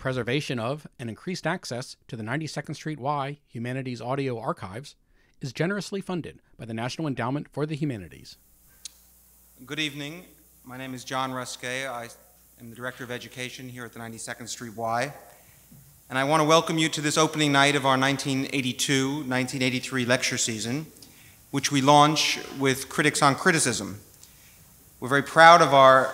preservation of and increased access to the 92nd Street Y Humanities Audio Archives is generously funded by the National Endowment for the Humanities. Good evening. My name is John Ruskay. I am the Director of Education here at the 92nd Street Y. And I want to welcome you to this opening night of our 1982-1983 lecture season, which we launch with Critics on Criticism. We're very proud of our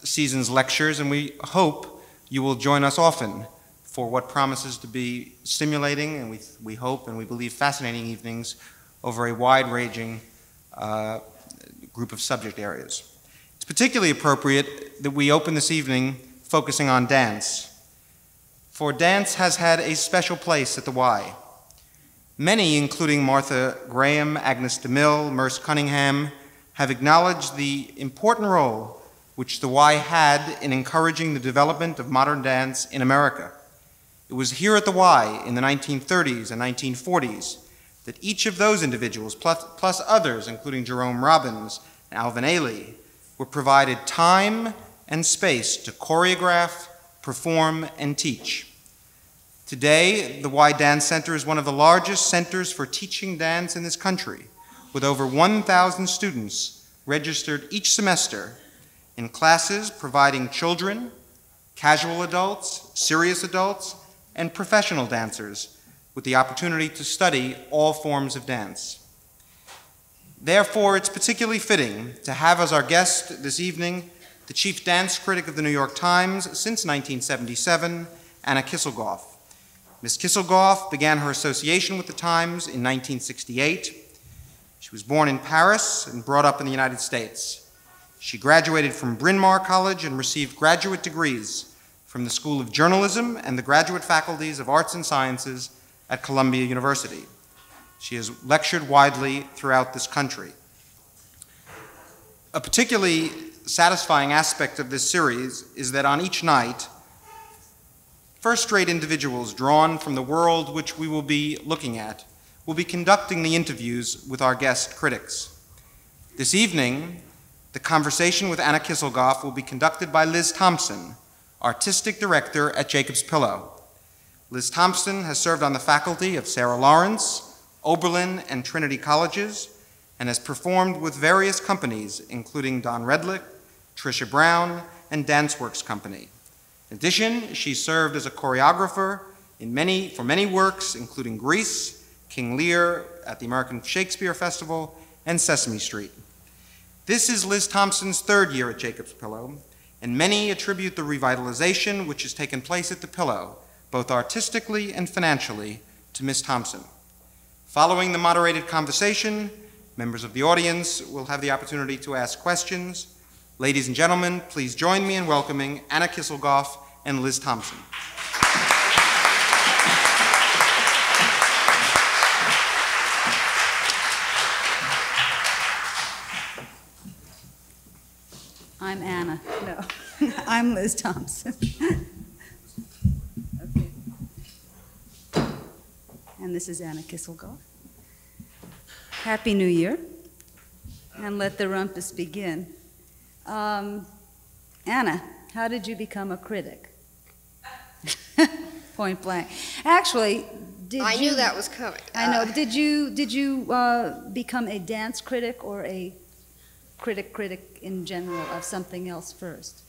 season's lectures, and we hope you will join us often for what promises to be stimulating, and we hope and we believe fascinating evenings over a wide-ranging group of subject areas. It's particularly appropriate that we open this evening focusing on dance, for dance has had a special place at the Y. Many, including Martha Graham, Agnes DeMille, Merce Cunningham, have acknowledged the important role which the Y had in encouraging the development of modern dance in America. It was here at the Y in the 1930s and 1940s that each of those individuals, plus others, including Jerome Robbins and Alvin Ailey, were provided time and space to choreograph, perform, and teach. Today, the Y Dance Center is one of the largest centers for teaching dance in this country, with over 1,000 students registered each semester in classes providing children, casual adults, serious adults, and professional dancers with the opportunity to study all forms of dance. Therefore, it's particularly fitting to have as our guest this evening the chief dance critic of the New York Times since 1977, Anna Kisselgoff. Ms. Kisselgoff began her association with the Times in 1968. She was born in Paris and brought up in the United States. She graduated from Bryn Mawr College and received graduate degrees from the School of Journalism and the graduate faculties of Arts and Sciences at Columbia University. She has lectured widely throughout this country. A particularly satisfying aspect of this series is that on each night, first-rate individuals drawn from the world which we will be looking at will be conducting the interviews with our guest critics. This evening, the conversation with Anna Kisselgoff will be conducted by Liz Thompson, Artistic Director at Jacob's Pillow. Liz Thompson has served on the faculty of Sarah Lawrence, Oberlin, and Trinity Colleges, and has performed with various companies, including Don Redlick, Tricia Brown, and Danceworks Company. In addition, she served as a choreographer for many works, including Grease, King Lear at the American Shakespeare Festival, and Sesame Street. This is Liz Thompson's third year at Jacob's Pillow, and many attribute the revitalization which has taken place at the Pillow, both artistically and financially, to Ms. Thompson. Following the moderated conversation, members of the audience will have the opportunity to ask questions. Ladies and gentlemen, please join me in welcoming Anna Kisselgoff and Liz Thompson. I'm Anna. No, I'm Liz Thompson. Okay. And this is Anna Kisselgoff. Happy New Year, and let the rumpus begin. Anna, how did you become a critic? Point blank. Actually, I knew that was coming. I know. Did you become a dance critic or a critic in general of something else first?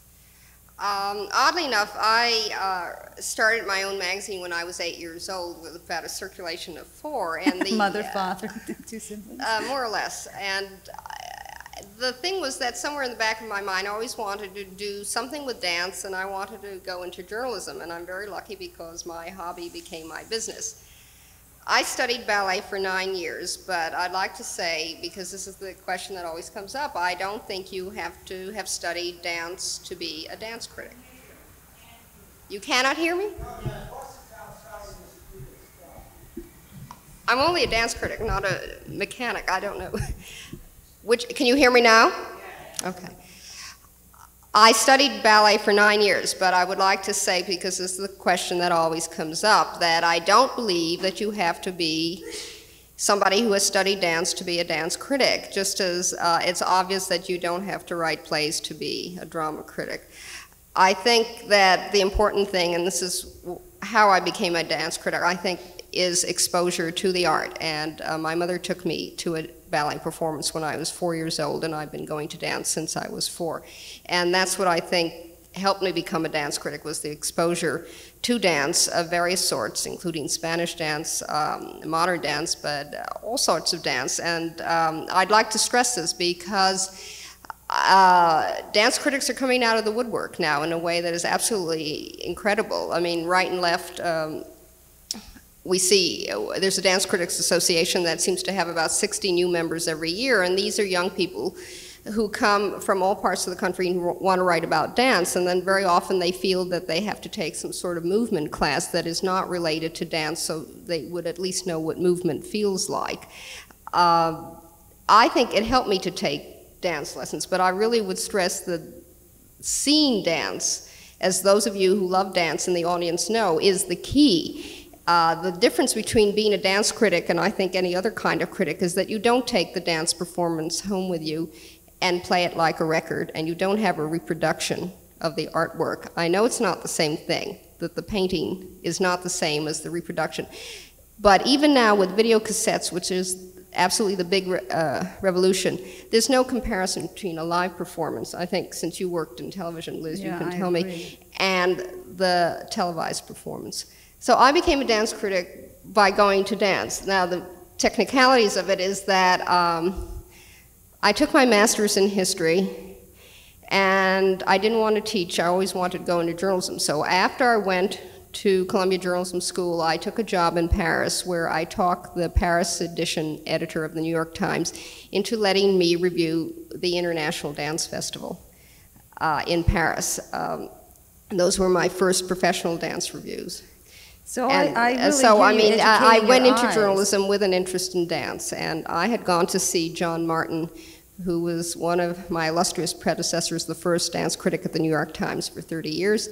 Oddly enough, I started my own magazine when I was 8 years old with about a circulation of 4. And the Mother, father, 2 siblings? More or less. And the thing was that somewhere in the back of my mind, I always wanted to do something with dance, and I wanted to go into journalism. And I'm very lucky because my hobby became my business. I studied ballet for 9 years, but I'd like to say, because this is the question that always comes up, I don't think you have to have studied dance to be a dance critic. You cannot hear me? I'm only a dance critic, not a mechanic. I don't know. Can you hear me now? Okay. I studied ballet for 9 years, but I would like to say, because this is the question that always comes up, that I don't believe that you have to be somebody who has studied dance to be a dance critic, just as it's obvious that you don't have to write plays to be a drama critic. I think that the important thing, and this is how I became a dance critic, I think, is exposure to the art. And my mother took me to a ballet performance when I was 4 years old, and I've been going to dance since I was 4. And that's what I think helped me become a dance critic, was the exposure to dance of various sorts, including Spanish dance, modern dance, but all sorts of dance. And I'd like to stress this because dance critics are coming out of the woodwork now in a way that is absolutely incredible. I mean, right and left, we see there's a Dance Critics Association that seems to have about 60 new members every year, and these are young people who come from all parts of the country and want to write about dance, and then very often they feel that they have to take some sort of movement class that is not related to dance, so they would at least know what movement feels like. I think it helped me to take dance lessons, but I really would stress that seeing dance, as those of you who love dance in the audience know, is the key. The difference between being a dance critic and I think any other kind of critic is that you don't take the dance performance home with you and play it like a record, and you don't have a reproduction of the artwork. I know it's not the same thing, that the painting is not the same as the reproduction. But even now with video cassettes, which is absolutely the big revolution, there's no comparison between a live performance, I think since you worked in television, Liz, Yeah, you can I tell agree. me, and the televised performance. So I became a dance critic by going to dance. Now the technicalities of it is that I took my master's in history, and I didn't want to teach. I always wanted to go into journalism. So after I went to Columbia Journalism School, I took a job in Paris where I talked the Paris edition editor of the New York Times into letting me review the International Dance Festival in Paris. Those were my first professional dance reviews. So And, I really so hear I you mean, I educating went your into eyes. journalism with an interest in dance, and I had gone to see John Martin, who was one of my illustrious predecessors, the first dance critic at the New York Times for 30 years,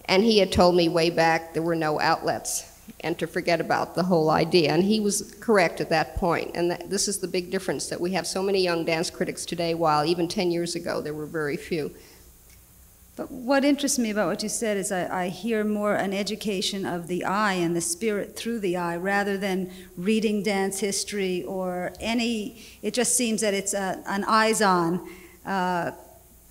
and he had told me way back there were no outlets and to forget about the whole idea, and he was correct at that point. And this is the big difference, that we have so many young dance critics today, while even 10 years ago there were very few. But what interests me about what you said is I hear more an education of the eye and the spirit through the eye rather than reading dance history or any, it just seems that it's an eyes-on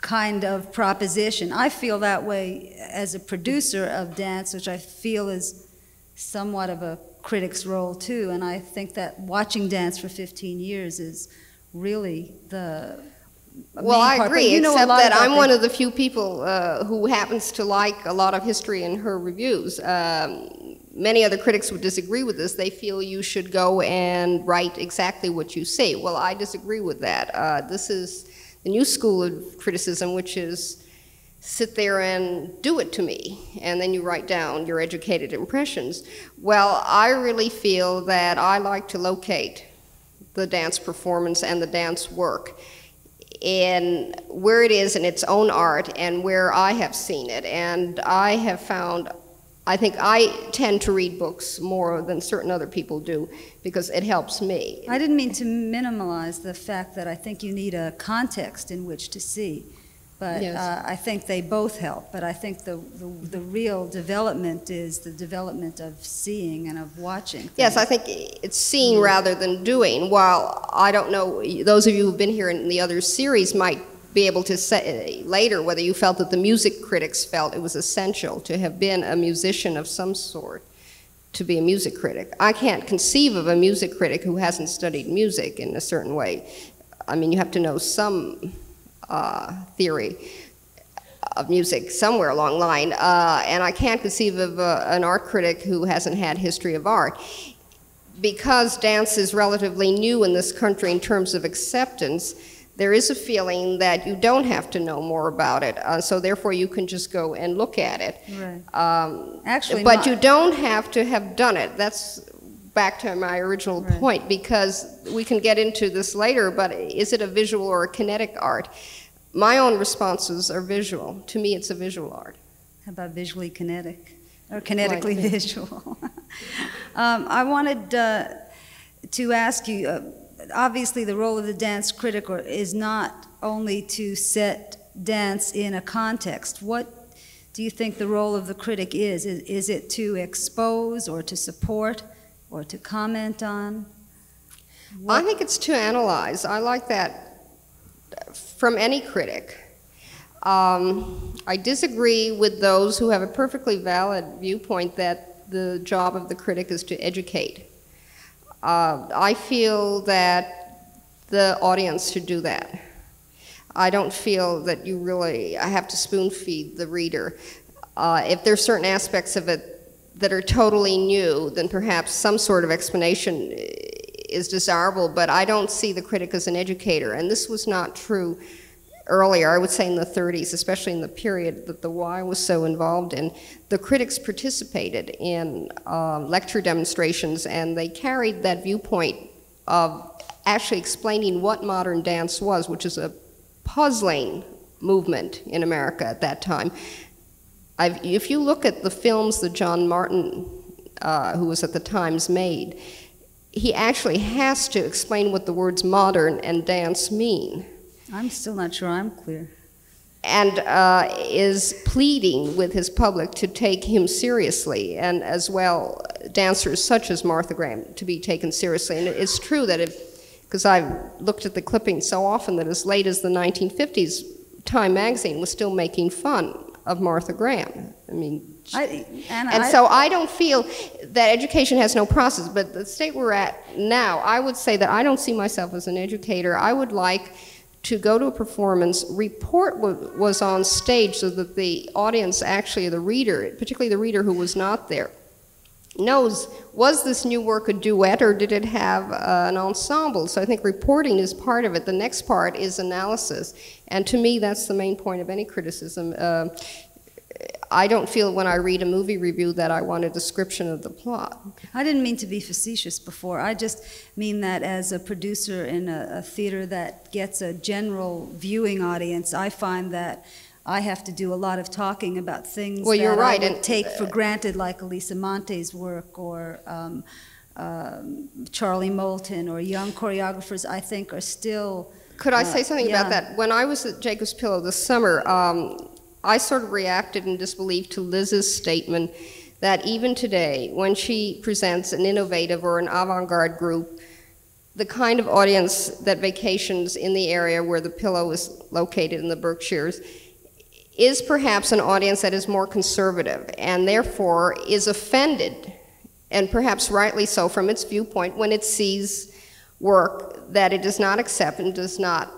kind of proposition. I feel that way as a producer of dance, which I feel is somewhat of a critic's role too, and I think that watching dance for 15 years is really the Well, I part, but agree, you know a except lot that about I'm the- one of the few people who happens to like a lot of history in her reviews. Many other critics would disagree with this. They feel you should go and write exactly what you say. Well, I disagree with that. This is the new school of criticism, which is sit there and do it to me, and then you write down your educated impressions. Well, I really feel that I like to locate the dance performance and the dance work in where it is in its own art and where I have seen it. And I have found, I think I tend to read books more than certain other people do because it helps me. I didn't mean to minimize the fact that I think you need a context in which to see, but Yes. I think they both help. But I think the real development is the development of seeing and of watching. Yes, I things. think it's seeing rather than doing. While I don't know, those of you who've been here in the other series might be able to say later whether you felt that the music critics felt it was essential to have been a musician of some sort to be a music critic. I can't conceive of a music critic who hasn't studied music in a certain way. I mean, you have to know some theory of music somewhere along the line, and I can't conceive of an art critic who hasn't had history of art. Because dance is relatively new in this country in terms of acceptance, there is a feeling that you don't have to know more about it, so therefore you can just go and look at it. Right. Actually, But not- you don't have to have done it. That's back to my original Right. point, because we can get into this later, but is it a visual or a kinetic art? My own responses are visual. To me, it's a visual art. How about visually kinetic, or kinetically Like- visual? I wanted to ask you, obviously the role of the dance critic is not only to set dance in a context. What do you think the role of the critic is? Is it to expose or to support or to comment on? I think it's to analyze. I like that from any critic. I disagree with those who have a perfectly valid viewpoint that the job of the critic is to educate. I feel that the audience should do that. I don't feel that you really have to spoon feed the reader. If there are certain aspects of it that are totally new, then perhaps some sort of explanation is desirable, but I don't see the critic as an educator. And this was not true earlier, I would say in the 30s, especially in the period that the Y was so involved in. The critics participated in lecture demonstrations, and they carried that viewpoint of actually explaining what modern dance was, which is a puzzling movement in America at that time. If you look at the films that John Martin, who was at the Times, made, he actually has to explain what the words modern and dance mean. I'm still not sure I'm clear. And is pleading with his public to take him seriously, and as well dancers such as Martha Graham to be taken seriously. And it's true that because I've looked at the clippings so often, that as late as the 1950s, Time magazine was still making fun of Martha Graham. I mean, so I don't feel that education has no process, but the state we're at now, I would say that I don't see myself as an educator. I would like to go to a performance, report what was on stage so that the audience, actually the reader, particularly the reader who was not there, knows, was this new work a duet or did it have an ensemble? So I think reporting is part of it. The next part is analysis. And to me, that's the main point of any criticism. I don't feel when I read a movie review that I want a description of the plot. I didn't mean to be facetious before. I just mean that as a producer in a theater that gets a general viewing audience, I find that I have to do a lot of talking about things that I would take for granted, like Elisa Monte's work or Charlie Moulton or young choreographers I think are still... Could I say something about that? When I was at Jacob's Pillow this summer, I sort of reacted in disbelief to Liz's statement that even today, when she presents an innovative or an avant-garde group, the kind of audience that vacations in the area where the Pillow is located in the Berkshires is perhaps an audience that is more conservative and therefore is offended, and perhaps rightly so from its viewpoint, when it sees work that it does not accept and does not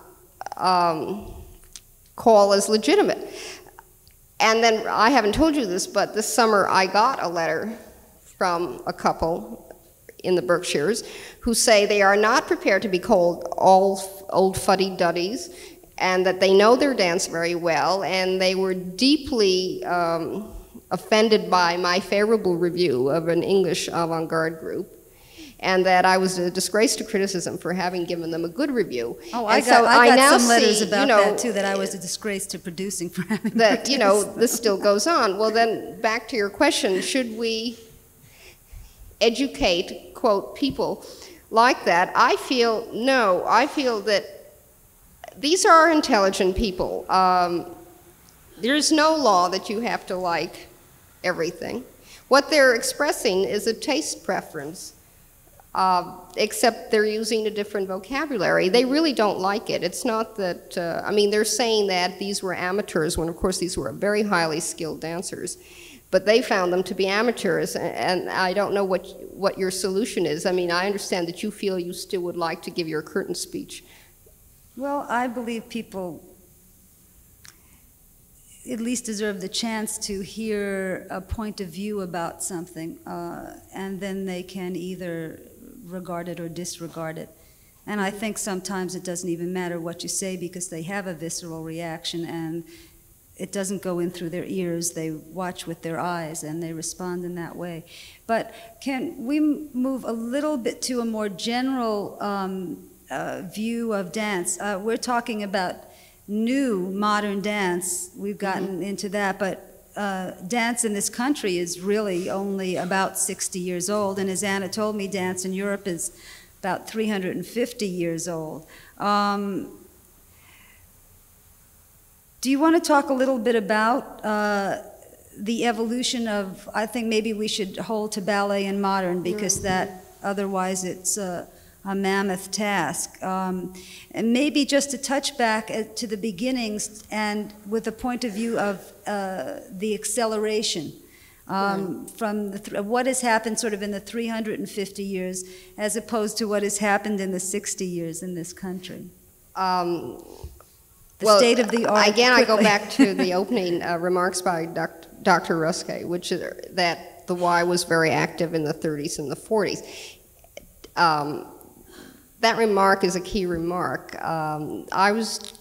call as legitimate. And then, I haven't told you this, but this summer I got a letter from a couple in the Berkshires who say they are not prepared to be called all old fuddy-duddies, and that they know their dance very well, and they were deeply offended by my favorable review of an English avant-garde group, and that I was a disgrace to criticism for having given them a good review. Oh, I got some letters about that too, that I was a disgrace to producing for having that. This still goes on. Well, then back to your question: should we educate, quote, people like that? I feel no. I feel that these are intelligent people. There's no law that you have to like everything. What they're expressing is a taste preference. Except they're using a different vocabulary. They really don't like it. It's not that, I mean, they're saying that these were amateurs when, of course, these were very highly skilled dancers. But they found them to be amateurs, and I don't know what your solution is. I mean, I understand that you feel you still would like to give your curtain speech. Well, I believe people at least deserve the chance to hear a point of view about something, and then they can either regard it or disregard it. And I think sometimes it doesn't even matter what you say because they have a visceral reaction and it doesn't go in through their ears. They watch with their eyes and they respond in that way. But can we move a little bit to a more general view of dance? We're talking about new modern dance. We've gotten into that, but dance in this country is really only about 60 years old, and as Anna told me, dance in Europe is about 350 years old. Do you want to talk a little bit about the evolution of, I think maybe we should hold to ballet and modern, because that, otherwise it's a mammoth task. And maybe just to touch back to the beginnings and with the point of view of the acceleration from what has happened sort of in the 350 years as opposed to what has happened in the 60 years in this country. The state of the art. Again, quickly. I go back to the opening remarks by Dr. Ruske, which is that the Y was very active in the 30s and the 40s. That remark is a key remark. I was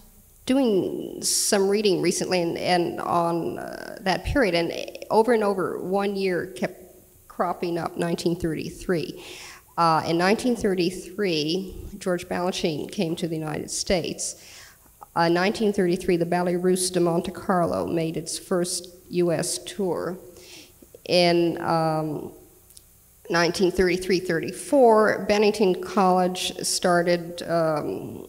doing some reading recently and on that period, and over one year kept cropping up, 1933. In 1933, George Balanchine came to the United States. 1933, the Ballet Russe de Monte Carlo made its first U.S. tour. In 1933-34, Bennington College started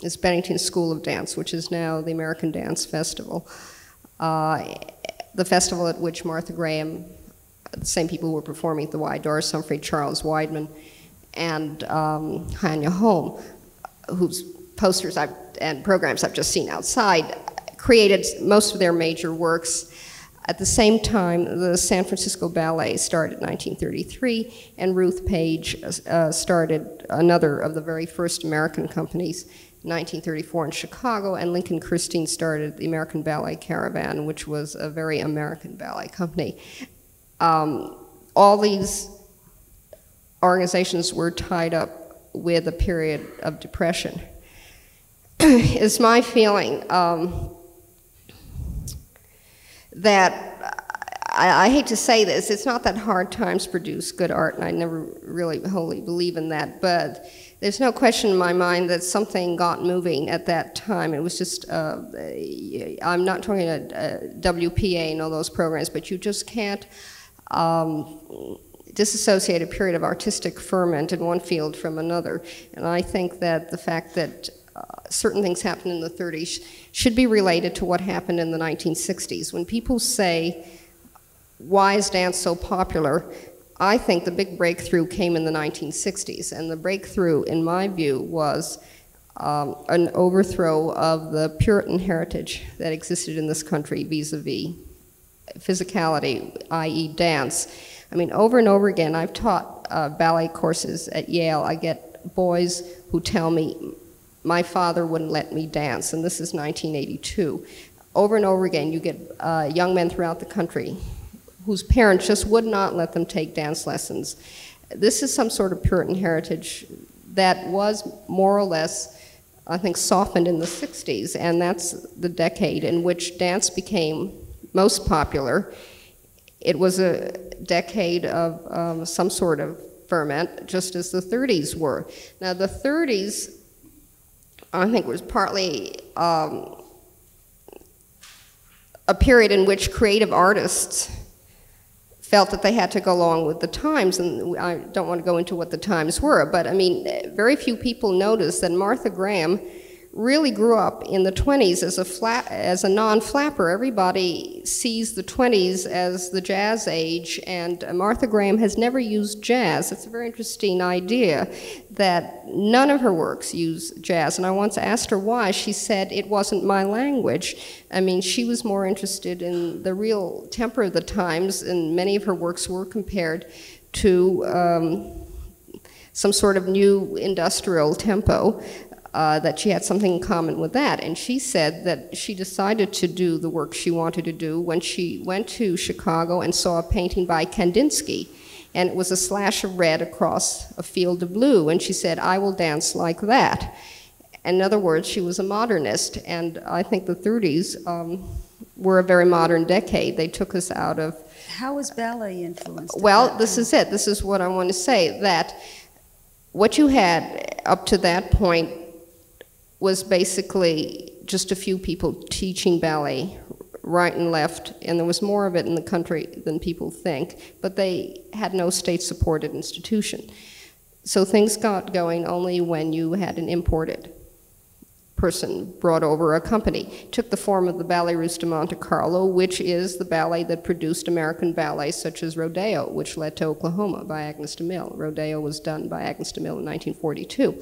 its Bennington School of Dance, which is now the American Dance Festival. The festival at which Martha Graham, the same people who were performing at the Y, Doris Humphrey, Charles Weidman, and Hanya Holm, whose posters and programs I've just seen outside, created most of their major works. At the same time, the San Francisco Ballet started in 1933, and Ruth Page started another of the very first American companies in 1934 in Chicago, and Lincoln Christine started the American Ballet Caravan, which was a very American ballet company. All these organizations were tied up with a period of depression. It's my feeling that, I hate to say this, it's not that hard times produce good art, and I never really wholly believe in that, but there's no question in my mind that something got moving at that time. It was just, I'm not talking about WPA and all those programs, but you just can't disassociate a period of artistic ferment in one field from another. And I think that the fact that certain things happened in the 30s should be related to what happened in the 1960s. When people say, why is dance so popular? I think the big breakthrough came in the 1960s, and the breakthrough, in my view, was an overthrow of the Puritan heritage that existed in this country vis-a-vis physicality, i.e. dance. I mean, over and over again, I've taught ballet courses at Yale. I get boys who tell me, my father wouldn't let me dance, and this is 1982. Over and over again, you get young men throughout the country whose parents just would not let them take dance lessons. This is some sort of Puritan heritage that was more or less, I think, softened in the 60s, and that's the decade in which dance became most popular. It was a decade of some sort of ferment, just as the 30s were. Now, the 30s, I think, was partly a period in which creative artists felt that they had to go along with the times, and I don't want to go into what the times were, but I mean, very few people noticed that Martha Graham really grew up in the 20s as a non-flapper. Everybody sees the 20s as the jazz age, and Martha Graham has never used jazz. It's a very interesting idea that none of her works use jazz, and I once asked her why. She said, it wasn't my language. I mean, she was more interested in the real temper of the times, and many of her works were compared to some sort of new industrial tempo. That she had something in common with that. And she said that she decided to do the work she wanted to do when she went to Chicago and saw a painting by Kandinsky. And it was a slash of red across a field of blue. And she said, I will dance like that. In other words, she was a modernist. And I think the 30s were a very modern decade. They took us out of... How was ballet influenced? Well, this is it. This is what I want to say, that what you had up to that point was basically just a few people teaching ballet right and left, and there was more of it in the country than people think, but they had no state-supported institution. So things got going only when you had an imported person brought over a company. Took the form of the Ballet Russe de Monte Carlo, which is the ballet that produced American ballets such as Rodeo, which led to Oklahoma by Agnes de Mille. Rodeo was done by Agnes de Mille in 1942.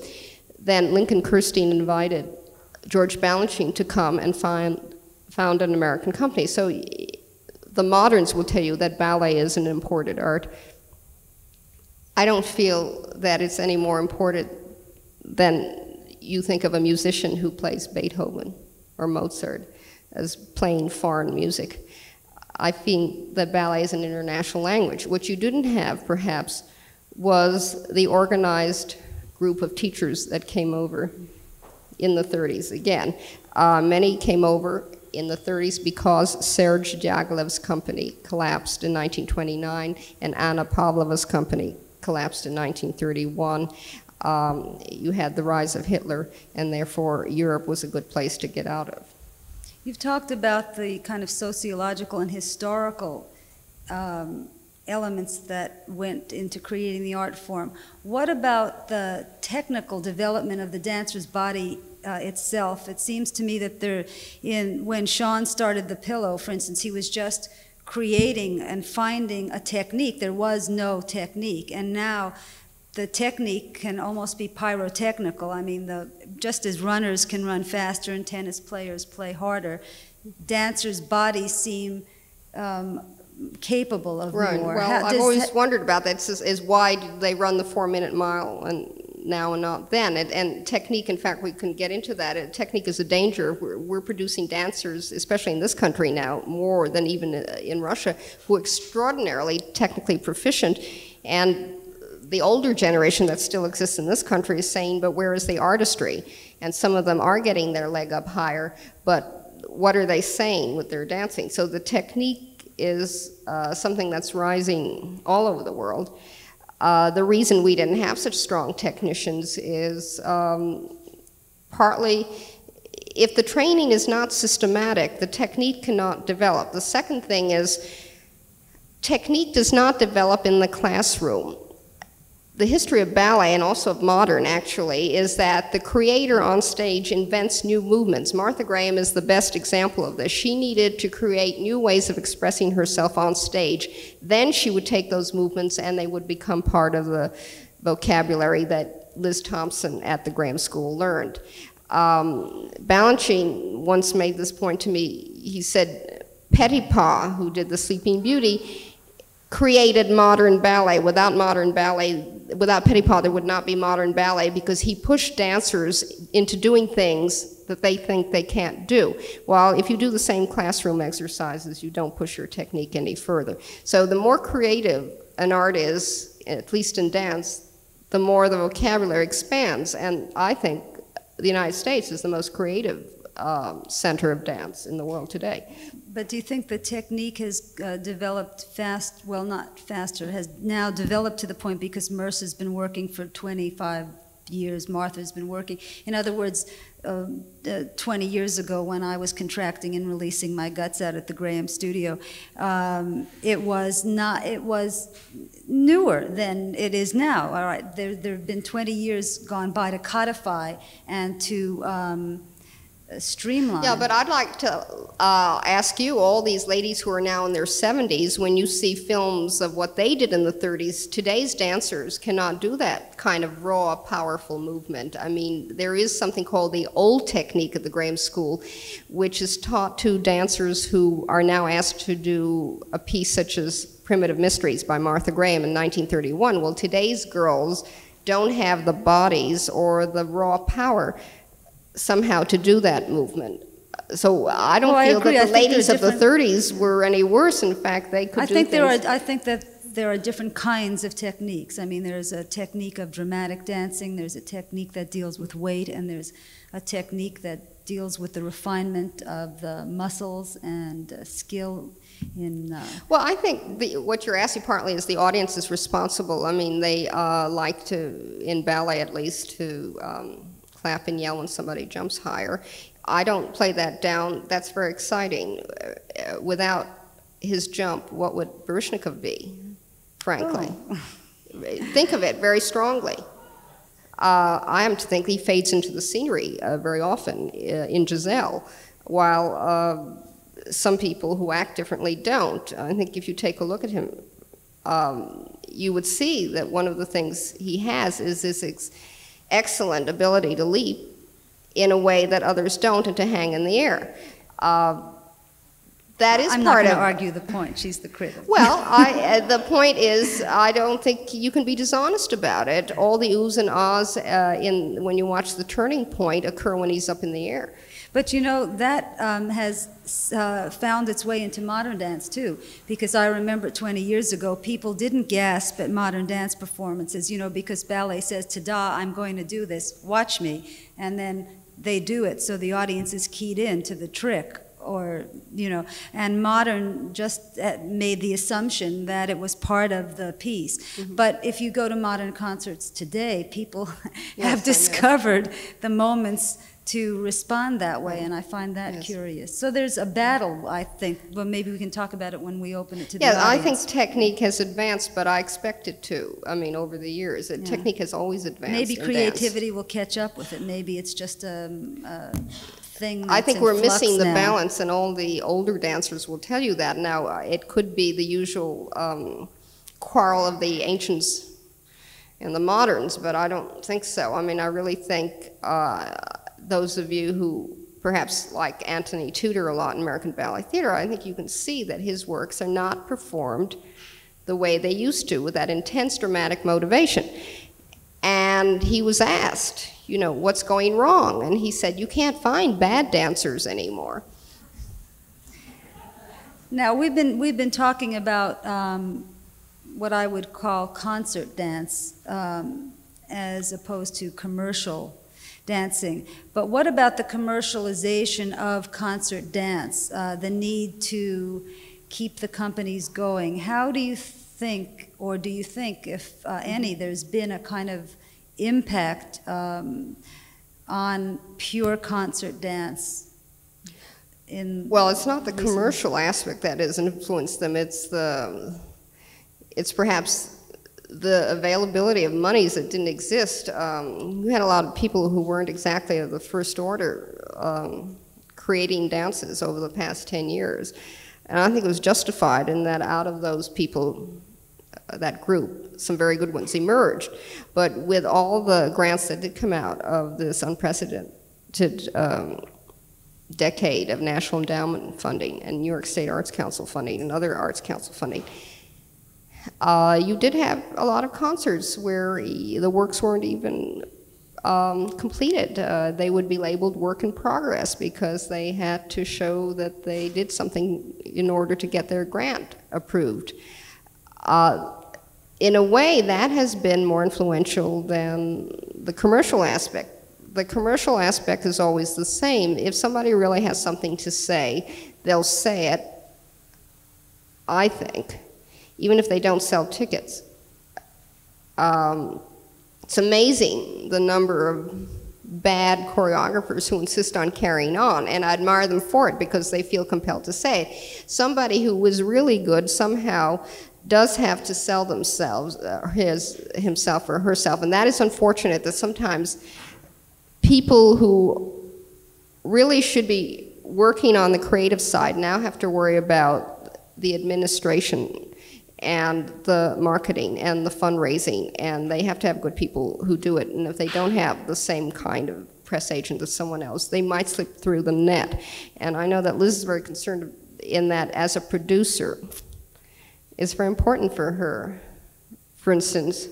Then Lincoln Kirstein invited George Balanchine to come and found an American company. So the moderns will tell you that ballet is an imported art. I don't feel that it's any more important than you think of a musician who plays Beethoven or Mozart as playing foreign music. I think that ballet is an international language. What you didn't have, perhaps, was the organized group of teachers that came over in the 30s. Again, many came over in the 30s because Serge Diaghilev's company collapsed in 1929 and Anna Pavlova's company collapsed in 1931. You had the rise of Hitler, and therefore Europe was a good place to get out of. You've talked about the kind of sociological and historical elements that went into creating the art form. What about the technical development of the dancer's body itself? It seems to me that when Sean started the pillow, for instance, he was just creating and finding a technique. There was no technique, and now the technique can almost be pyrotechnical. I mean, just as runners can run faster and tennis players play harder, dancers' bodies seem capable of right. more. Well, I've always wondered about that, is why do they run the 4-minute mile now and not then? And technique, in fact, we can get into that. Technique is a danger. We're producing dancers, especially in this country now, more than even in Russia, who are extraordinarily technically proficient. And the older generation that still exists in this country is saying, but where is the artistry? And some of them are getting their leg up higher, but what are they saying with their dancing? So the technique is something that's rising all over the world. The reason we didn't have such strong technicians is partly, if the training is not systematic, the technique cannot develop. The second thing is, technique does not develop in the classroom. The history of ballet, and also of modern actually, is that the creator on stage invents new movements. Martha Graham is the best example of this. She needed to create new ways of expressing herself on stage. Then she would take those movements and they would become part of the vocabulary that Liz Thompson at the Graham School learned. Balanchine once made this point to me. He said, Petipa, who did the Sleeping Beauty, created modern ballet. Without Petipa, there would not be modern ballet, because he pushed dancers into doing things that they think they can't do. While if you do the same classroom exercises, you don't push your technique any further. So the more creative an art is, at least in dance, the more the vocabulary expands. And I think the United States is the most creative center of dance in the world today. But do you think the technique has developed well, not faster, has now developed to the point, because Mercer's been working for 25 years, Martha's been working. In other words, 20 years ago when I was contracting and releasing my guts out at the Graham studio, it was newer than it is now. All right, there have been 20 years gone by to codify and to streamline. Yeah, but I'd like to ask you, all these ladies who are now in their 70s, when you see films of what they did in the 30s, today's dancers cannot do that kind of raw, powerful movement. I mean, there is something called the old technique at the Graham School, which is taught to dancers who are now asked to do a piece such as Primitive Mysteries by Martha Graham in 1931. Well, today's girls don't have the bodies or the raw power somehow to do that movement. So I don't feel that the ladies of the 30s were any worse. In fact, they could do things. I think that there are different kinds of techniques. I mean, there's a technique of dramatic dancing, there's a technique that deals with weight, and there's a technique that deals with the refinement of the muscles and skill in... Well, I think what you're asking partly is the audience is responsible. I mean, they like to, in ballet at least, to clap and yell when somebody jumps higher. I don't play that down. That's very exciting. Without his jump, what would Baryshnikov be, frankly? Oh. Think of it very strongly. I am to think he fades into the scenery very often in Giselle, while some people who act differently don't. I think if you take a look at him, you would see that one of the things he has is this excellent ability to leap in a way that others don't, and to hang in the air. That is I'm part not of. going to argue the point. She's the critic. Well, the point is, I don't think you can be dishonest about it. All the oohs and ahs when you watch The Turning Point occur when he's up in the air. But you know, that has found its way into modern dance too, because I remember 20 years ago, people didn't gasp at modern dance performances, you know, because ballet says, ta-da, I'm going to do this, watch me, and then they do it, so the audience is keyed in to the trick, or, you know, and modern just made the assumption that it was part of the piece. Mm-hmm. But if you go to modern concerts today, people have discovered the moments to respond that way, and I find that curious. So there's a battle, I think. Well, maybe we can talk about it when we open it to the audience. Yeah, I think technique has advanced, but I expect it to. I mean, over the years, technique has always advanced. Maybe creativity will catch up with it. Maybe it's just a thing that's I think we're missing the now. balance, and all the older dancers will tell you that. Now, it could be the usual quarrel of the ancients and the moderns, but I don't think so. I mean, I really think those of you who perhaps like Anthony Tudor a lot in American Ballet Theater, I think you can see that his works are not performed the way they used to, with that intense dramatic motivation. And he was asked, you know, what's going wrong? And he said, you can't find bad dancers anymore. Now, we've been talking about what I would call concert dance as opposed to commercial dancing. But what about the commercialization of concert dance, the need to keep the companies going? How do you think, or do you think, if any, there's been a kind of impact on pure concert dance? Well, it's not the commercial aspect that has influenced them. It's perhaps the availability of monies that didn't exist. We had a lot of people who weren't exactly of the first order creating dances over the past 10 years. And I think it was justified in that out of those people, that group, some very good ones emerged. But with all the grants that did come out of this unprecedented decade of National Endowment funding and New York State Arts Council funding and other Arts Council funding, you did have a lot of concerts where the works weren't even completed. They would be labeled work in progress because they had to show that they did something in order to get their grant approved. In a way, that has been more influential than the commercial aspect. The commercial aspect is always the same. If somebody really has something to say, they'll say it, I think, even if they don't sell tickets. It's amazing the number of bad choreographers who insist on carrying on, and I admire them for it because they feel compelled to say it. Somebody who was really good somehow does have to sell themselves, himself or herself, and that is unfortunate that sometimes people who really should be working on the creative side now have to worry about the administration and the marketing and the fundraising, and they have to have good people who do it, and if they don't have the same kind of press agent as someone else, they might slip through the net. And I know that Liz is very concerned in that as a producer. It's very important for her, for instance,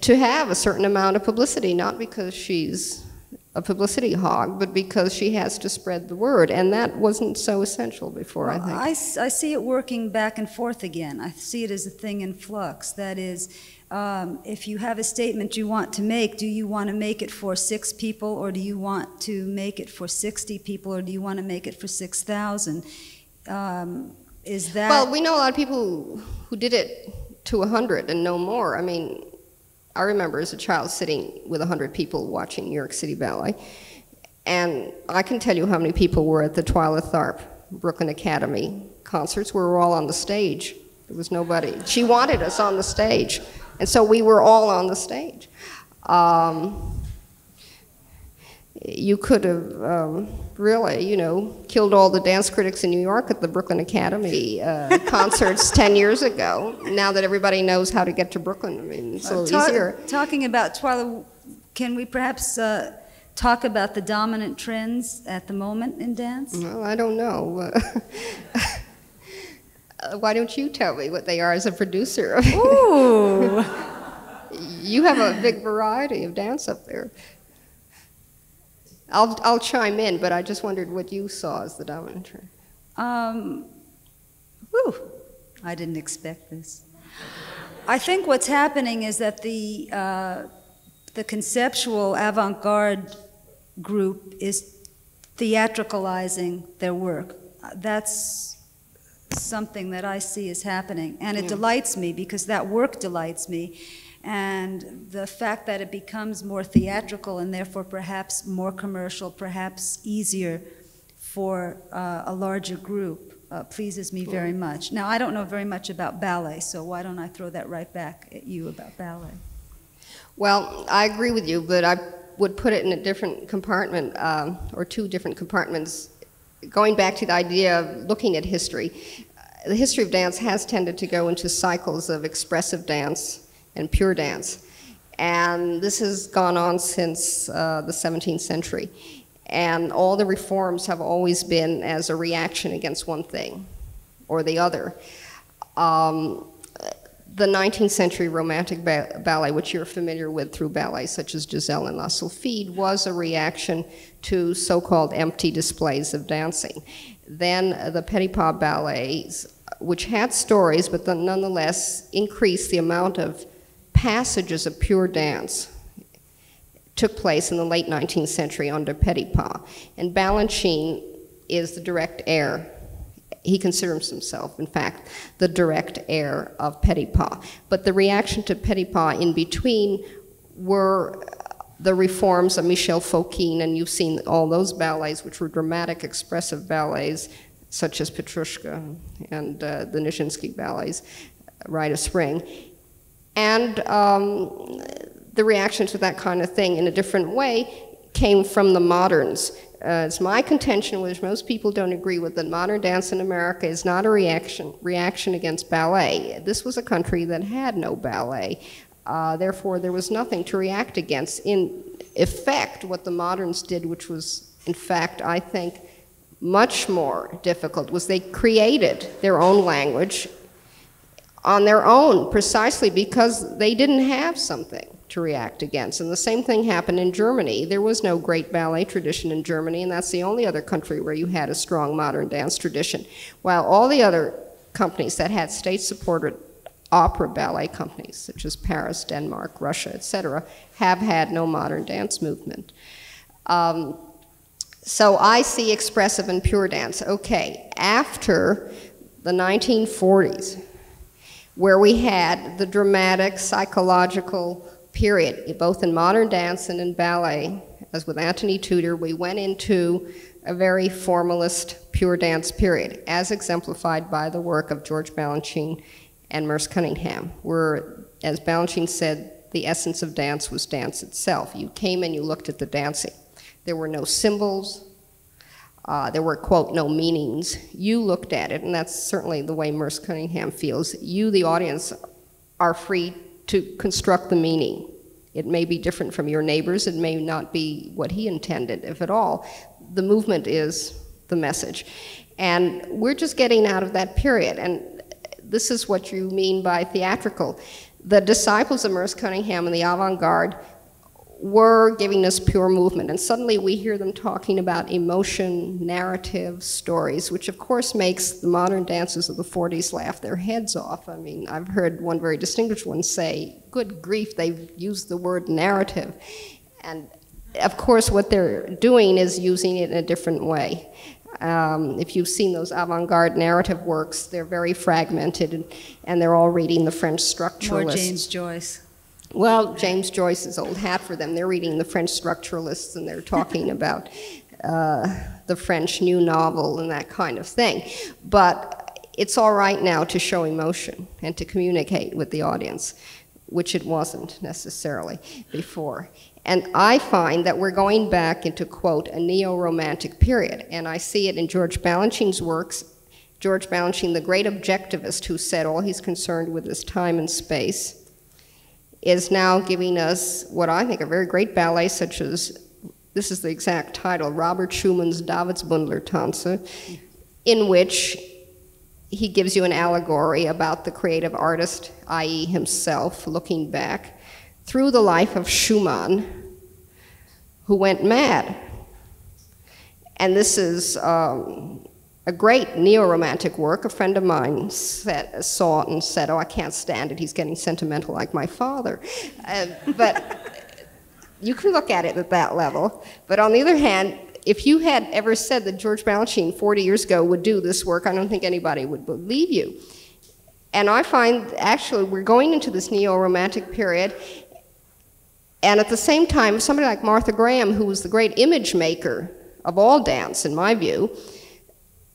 to have a certain amount of publicity, not because she's a publicity hog, but because she has to spread the word, and that wasn't so essential before, well, I think. I see it working back and forth again. I see it as a thing in flux. That is, if you have a statement you want to make, do you want to make it for 6 people, or do you want to make it for 60 people, or do you want to make it for 6,000? Is that... Well, we know a lot of people who did it to 100 and no more. I mean, I remember as a child sitting with 100 people watching New York City Ballet, and I can tell you how many people were at the Twyla Tharp Brooklyn Academy concerts where we were all on the stage. There was nobody. She wanted us on the stage, and so we were all on the stage. You could have really, you know, killed all the dance critics in New York at the Brooklyn Academy concerts 10 years ago. Now that everybody knows how to get to Brooklyn, I mean, it's a little easier. Talking about Twyla, can we perhaps talk about the dominant trends at the moment in dance? Well, I don't know. Why don't you tell me what they are as a producer? Ooh! You have a big variety of dance up there. I'll chime in, but I just wondered what you saw as the dominant trend. I didn't expect this. I think what's happening is that the conceptual avant-garde group is theatricalizing their work. That's something that I see is happening, and it delights me because that work delights me. And the fact that it becomes more theatrical and therefore perhaps more commercial, perhaps easier for a larger group pleases me very much. Now, I don't know very much about ballet, so why don't I throw that right back at you about ballet? Well, I agree with you, but I would put it in a different compartment, or two different compartments. Going back to the idea of looking at history, the history of dance has tended to go into cycles of expressive dance and pure dance. And this has gone on since the 17th century. And all the reforms have always been as a reaction against one thing or the other. The 19th century romantic ballet, which you're familiar with through ballets such as Giselle and La Sylphide, was a reaction to so-called empty displays of dancing. Then the Petit Pas ballets, which had stories, but nonetheless increased the amount of passages of pure dance, took place in the late 19th century under Petit Pas. And Balanchine is the direct heir. He considers himself, in fact, the direct heir of Petit Pas. But the reaction to Petit Pas in between were the reforms of Michel Fokine, and you've seen all those ballets, which were dramatic, expressive ballets, such as Petrushka and the Nijinsky ballets, Rite of Spring. And the reaction to that kind of thing in a different way came from the moderns. It's my contention, which most people don't agree with, that modern dance in America is not a reaction against ballet. This was a country that had no ballet. Therefore, there was nothing to react against. In effect, what the moderns did, which was, in fact, I think, much more difficult, was they created their own language on their own, precisely because they didn't have something to react against. And the same thing happened in Germany. There was no great ballet tradition in Germany, and that's the only other country where you had a strong modern dance tradition. While all the other companies that had state-supported opera ballet companies, such as Paris, Denmark, Russia, etc., have had no modern dance movement. So I see expressive and pure dance. Okay, after the 1940s, where we had the dramatic, psychological period, both in modern dance and in ballet, as with Anthony Tudor, we went into a very formalist, pure dance period, as exemplified by the work of George Balanchine and Merce Cunningham, where, as Balanchine said, the essence of dance was dance itself. You came and you looked at the dancing. There were no symbols. There were, quote, no meanings. You looked at it, and that's certainly the way Merce Cunningham feels. You, the audience, are free to construct the meaning. It may be different from your neighbors. It may not be what he intended, if at all. The movement is the message. And we're just getting out of that period. And this is what you mean by theatrical. The disciples of Merce Cunningham and the avant-garde were giving us pure movement, and suddenly we hear them talking about emotion, narrative, stories, which of course makes the modern dancers of the 40s laugh their heads off. I mean, I've heard one very distinguished one say, good grief, they've used the word narrative. And of course what they're doing is using it in a different way. If you've seen those avant-garde narrative works, they're very fragmented, and they're all reading the French structuralists. More James Joyce. Well, James Joyce is old hat for them. They're reading the French structuralists, and they're talking about the French new novel and that kind of thing. But it's all right now to show emotion and to communicate with the audience. which it wasn't necessarily before. And I find that we're going back into, quote, a neo-romantic period. And I see it in George Balanchine's works. George Balanchine, the great objectivist who said all he's concerned with is time and space, is now giving us what I think are very great ballets, such as, this is the exact title, Robert Schumann's Davidsbündler-Tanze, in which he gives you an allegory about the creative artist, i.e. himself, looking back through the life of Schumann, who went mad. And this is a great neo-romantic work. A friend of mine saw it and said, oh, I can't stand it, he's getting sentimental like my father. But you can look at it at that level. But on the other hand, if you had ever said that George Balanchine 40 years ago would do this work, I don't think anybody would believe you. And I find, actually, we're going into this neo-romantic period, and at the same time, somebody like Martha Graham, who was the great image maker of all dance, in my view,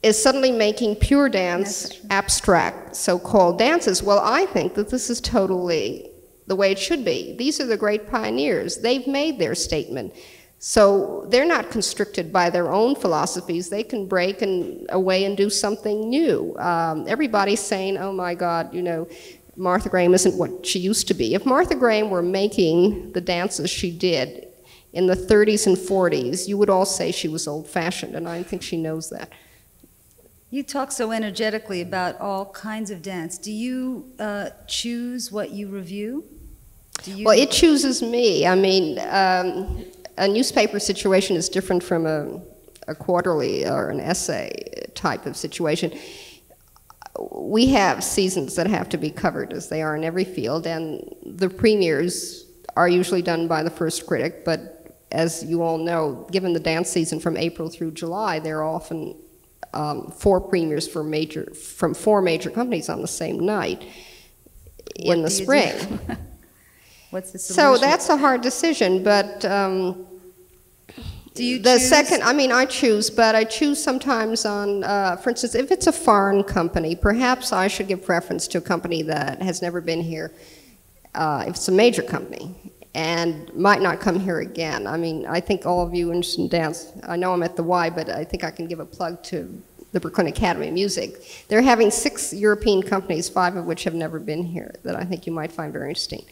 is suddenly making pure dance abstract, so-called dances. Well, I think that this is totally the way it should be. These are the great pioneers. They've made their statement. So they're not constricted by their own philosophies. They can break away and do something new. Everybody's saying, oh my God, you know, Martha Graham isn't what she used to be. If Martha Graham were making the dances she did in the 30s and 40s, you would all say she was old-fashioned, and I think she knows that. You talk so energetically about all kinds of dance. Do you choose what you review? Well, it chooses me. I mean, a newspaper situation is different from a quarterly or an essay type of situation. We have seasons that have to be covered, as they are in every field, and the premieres are usually done by the first critic, but as you all know, given the dance season from April through July, there are often 4 premieres from 4 major companies on the same night in the spring. What's the solution? So that's a hard decision, but do you the choose? second, I mean, I choose, but I choose sometimes on, for instance, if it's a foreign company, perhaps I should give preference to a company that has never been here, if it's a major company, and might not come here again. I mean, I think all of you interested in dance, I know I'm at the Y, but I think I can give a plug to the Brooklyn Academy of Music. They're having 6 European companies, 5 of which have never been here, that I think you might find very interesting,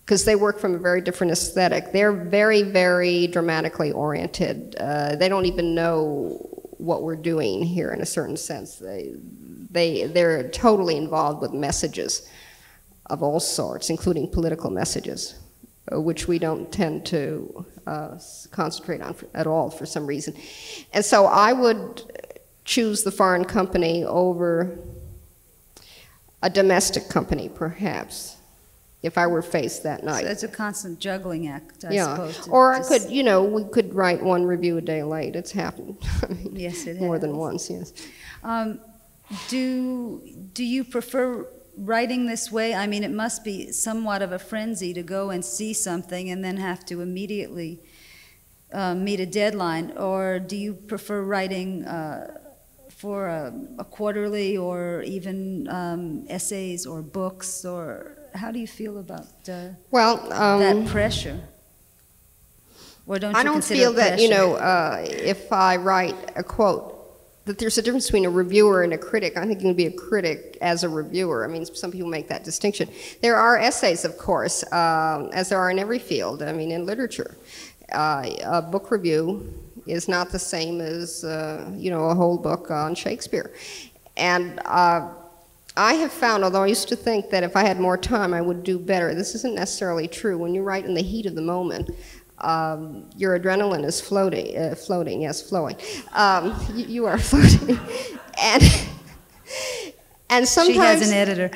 because they work from a very different aesthetic. They're very, very dramatically oriented. They don't even know what we're doing here in a certain sense. They're totally involved with messages of all sorts, including political messages, which we don't tend to concentrate on at all for some reason. And so I would choose the foreign company over a domestic company, perhaps, if I were faced that night. So it's a constant juggling act, I suppose. Or I could, you know, we could write 1 review a day late. It's happened. I mean, yes, it has. More than once, yes. Do you prefer writing this way? I mean, it must be somewhat of a frenzy to go and see something and then have to immediately meet a deadline, or do you prefer writing for a quarterly or even essays or books, or how do you feel about that pressure? Or don't you I don't feel that, you know, if I write a quote, that there's a difference between a reviewer and a critic. I think you can be a critic as a reviewer. I mean, some people make that distinction. There are essays, of course, as there are in every field, I mean, in literature. A book review is not the same as, you know, a whole book on Shakespeare. And I have found, although I used to think that if I had more time I would do better, this isn't necessarily true. When you write in the heat of the moment, your adrenaline is flowing. You are floating. And sometimes... She has an editor.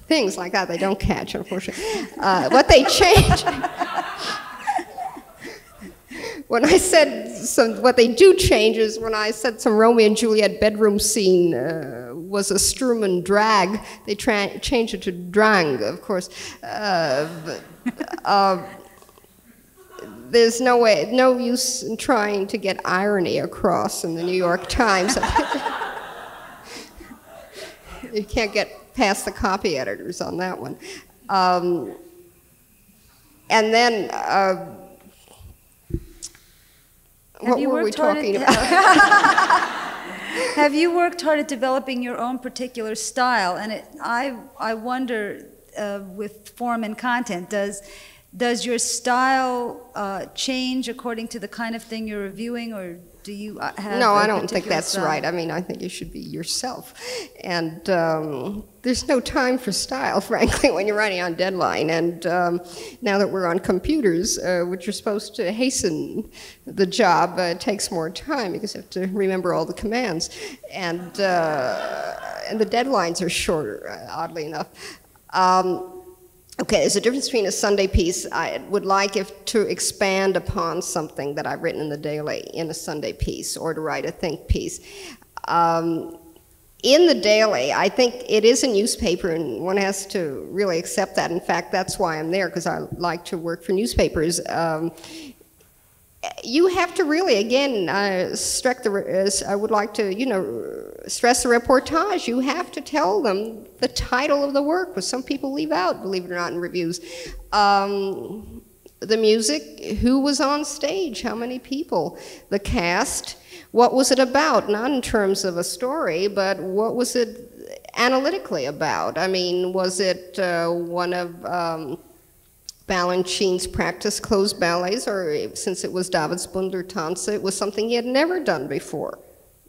Things like that they don't catch, unfortunately. What they change... When I said what they do change is when I said some Romeo and Juliet bedroom scene was a Struman drag, they changed it to drang, of course. There's no use in trying to get irony across in the New York Times. You can't get past the copy editors on that one. And then, what were we talking about? Have you worked hard at developing your own particular style? And I wonder, with form and content, does your style change according to the kind of thing you're reviewing, or do you have No, a I don't think particular that's style? right. I mean, I think you should be yourself. And there's no time for style, frankly, when you're writing on deadline. And now that we're on computers, which are supposed to hasten the job, it takes more time because you have to remember all the commands. And the deadlines are shorter, oddly enough. Okay, there's a difference between a Sunday piece. I would like to expand upon something that I've written in the daily in a Sunday piece, or to write a think piece. In the daily, I think it is a newspaper, and one has to really accept that. In fact, that's why I'm there, because I like to work for newspapers. You have to really, again, I would like to, stress the reportage. You have to tell them the title of the work, which some people leave out, believe it or not, in reviews. The music, who was on stage, how many people, the cast, what was it about, not in terms of a story, but what was it analytically about? I mean, was it one of Balanchine's practice closed ballets, or since it was David's Tanze, it was something he had never done before?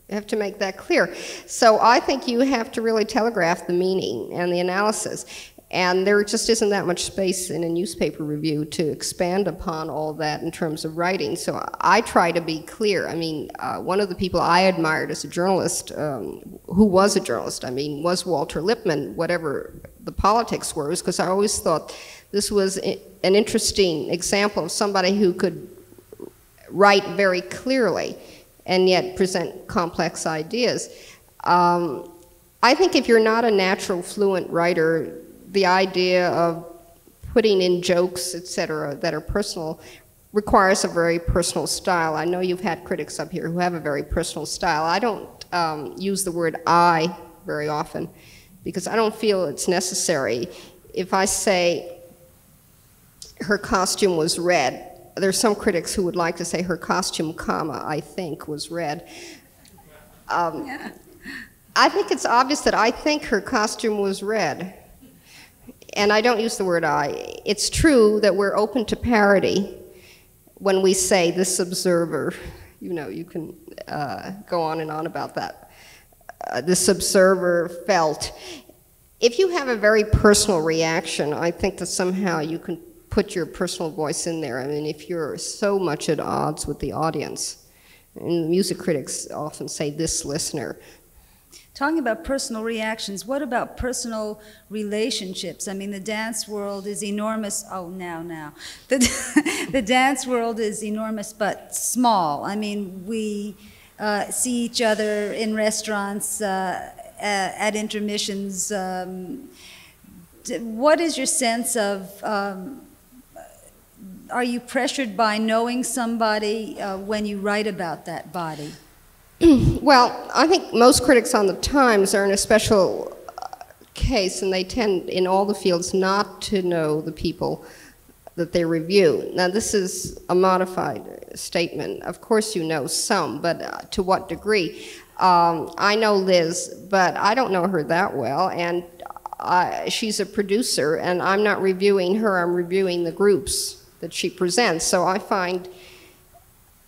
You have to make that clear. So I think you have to really telegraph the meaning and the analysis. And there just isn't that much space in a newspaper review to expand upon all that in terms of writing. So I try to be clear. I mean, one of the people I admired as a journalist, who was a journalist, I mean, was Walter Lippmann, whatever the politics were, because I always thought this was an interesting example of somebody who could write very clearly and yet present complex ideas. I think if you're not a natural fluent writer, the idea of putting in jokes, etc., that are personal requires a very personal style. I know you've had critics up here who have a very personal style. I don't use the word I very often because I don't feel it's necessary. If I say her costume was red, there's some critics who would like to say her costume, comma, I think, was red. Yeah. I think it's obvious that I think her costume was red. And I don't use the word I. It's true that we're open to parody when we say this observer. You know, you can go on and on about that. This observer felt. If you have a very personal reaction, I think that somehow you can put your personal voice in there. I mean, if you're so much at odds with the audience, and music critics often say this listener. Talking about personal reactions, what about personal relationships? I mean, the dance world is enormous. Oh, now. The dance world is enormous but small. I mean, we see each other in restaurants, at intermissions. What is your sense of, are you pressured by knowing somebody when you write about that body? Well, I think most critics on the Times are in a special case, and they tend, in all the fields, not to know the people that they review. Now, this is a modified statement. Of course you know some, but to what degree? I know Liz, but I don't know her that well, and she's a producer, and I'm not reviewing her, I'm reviewing the groups that she presents. So I find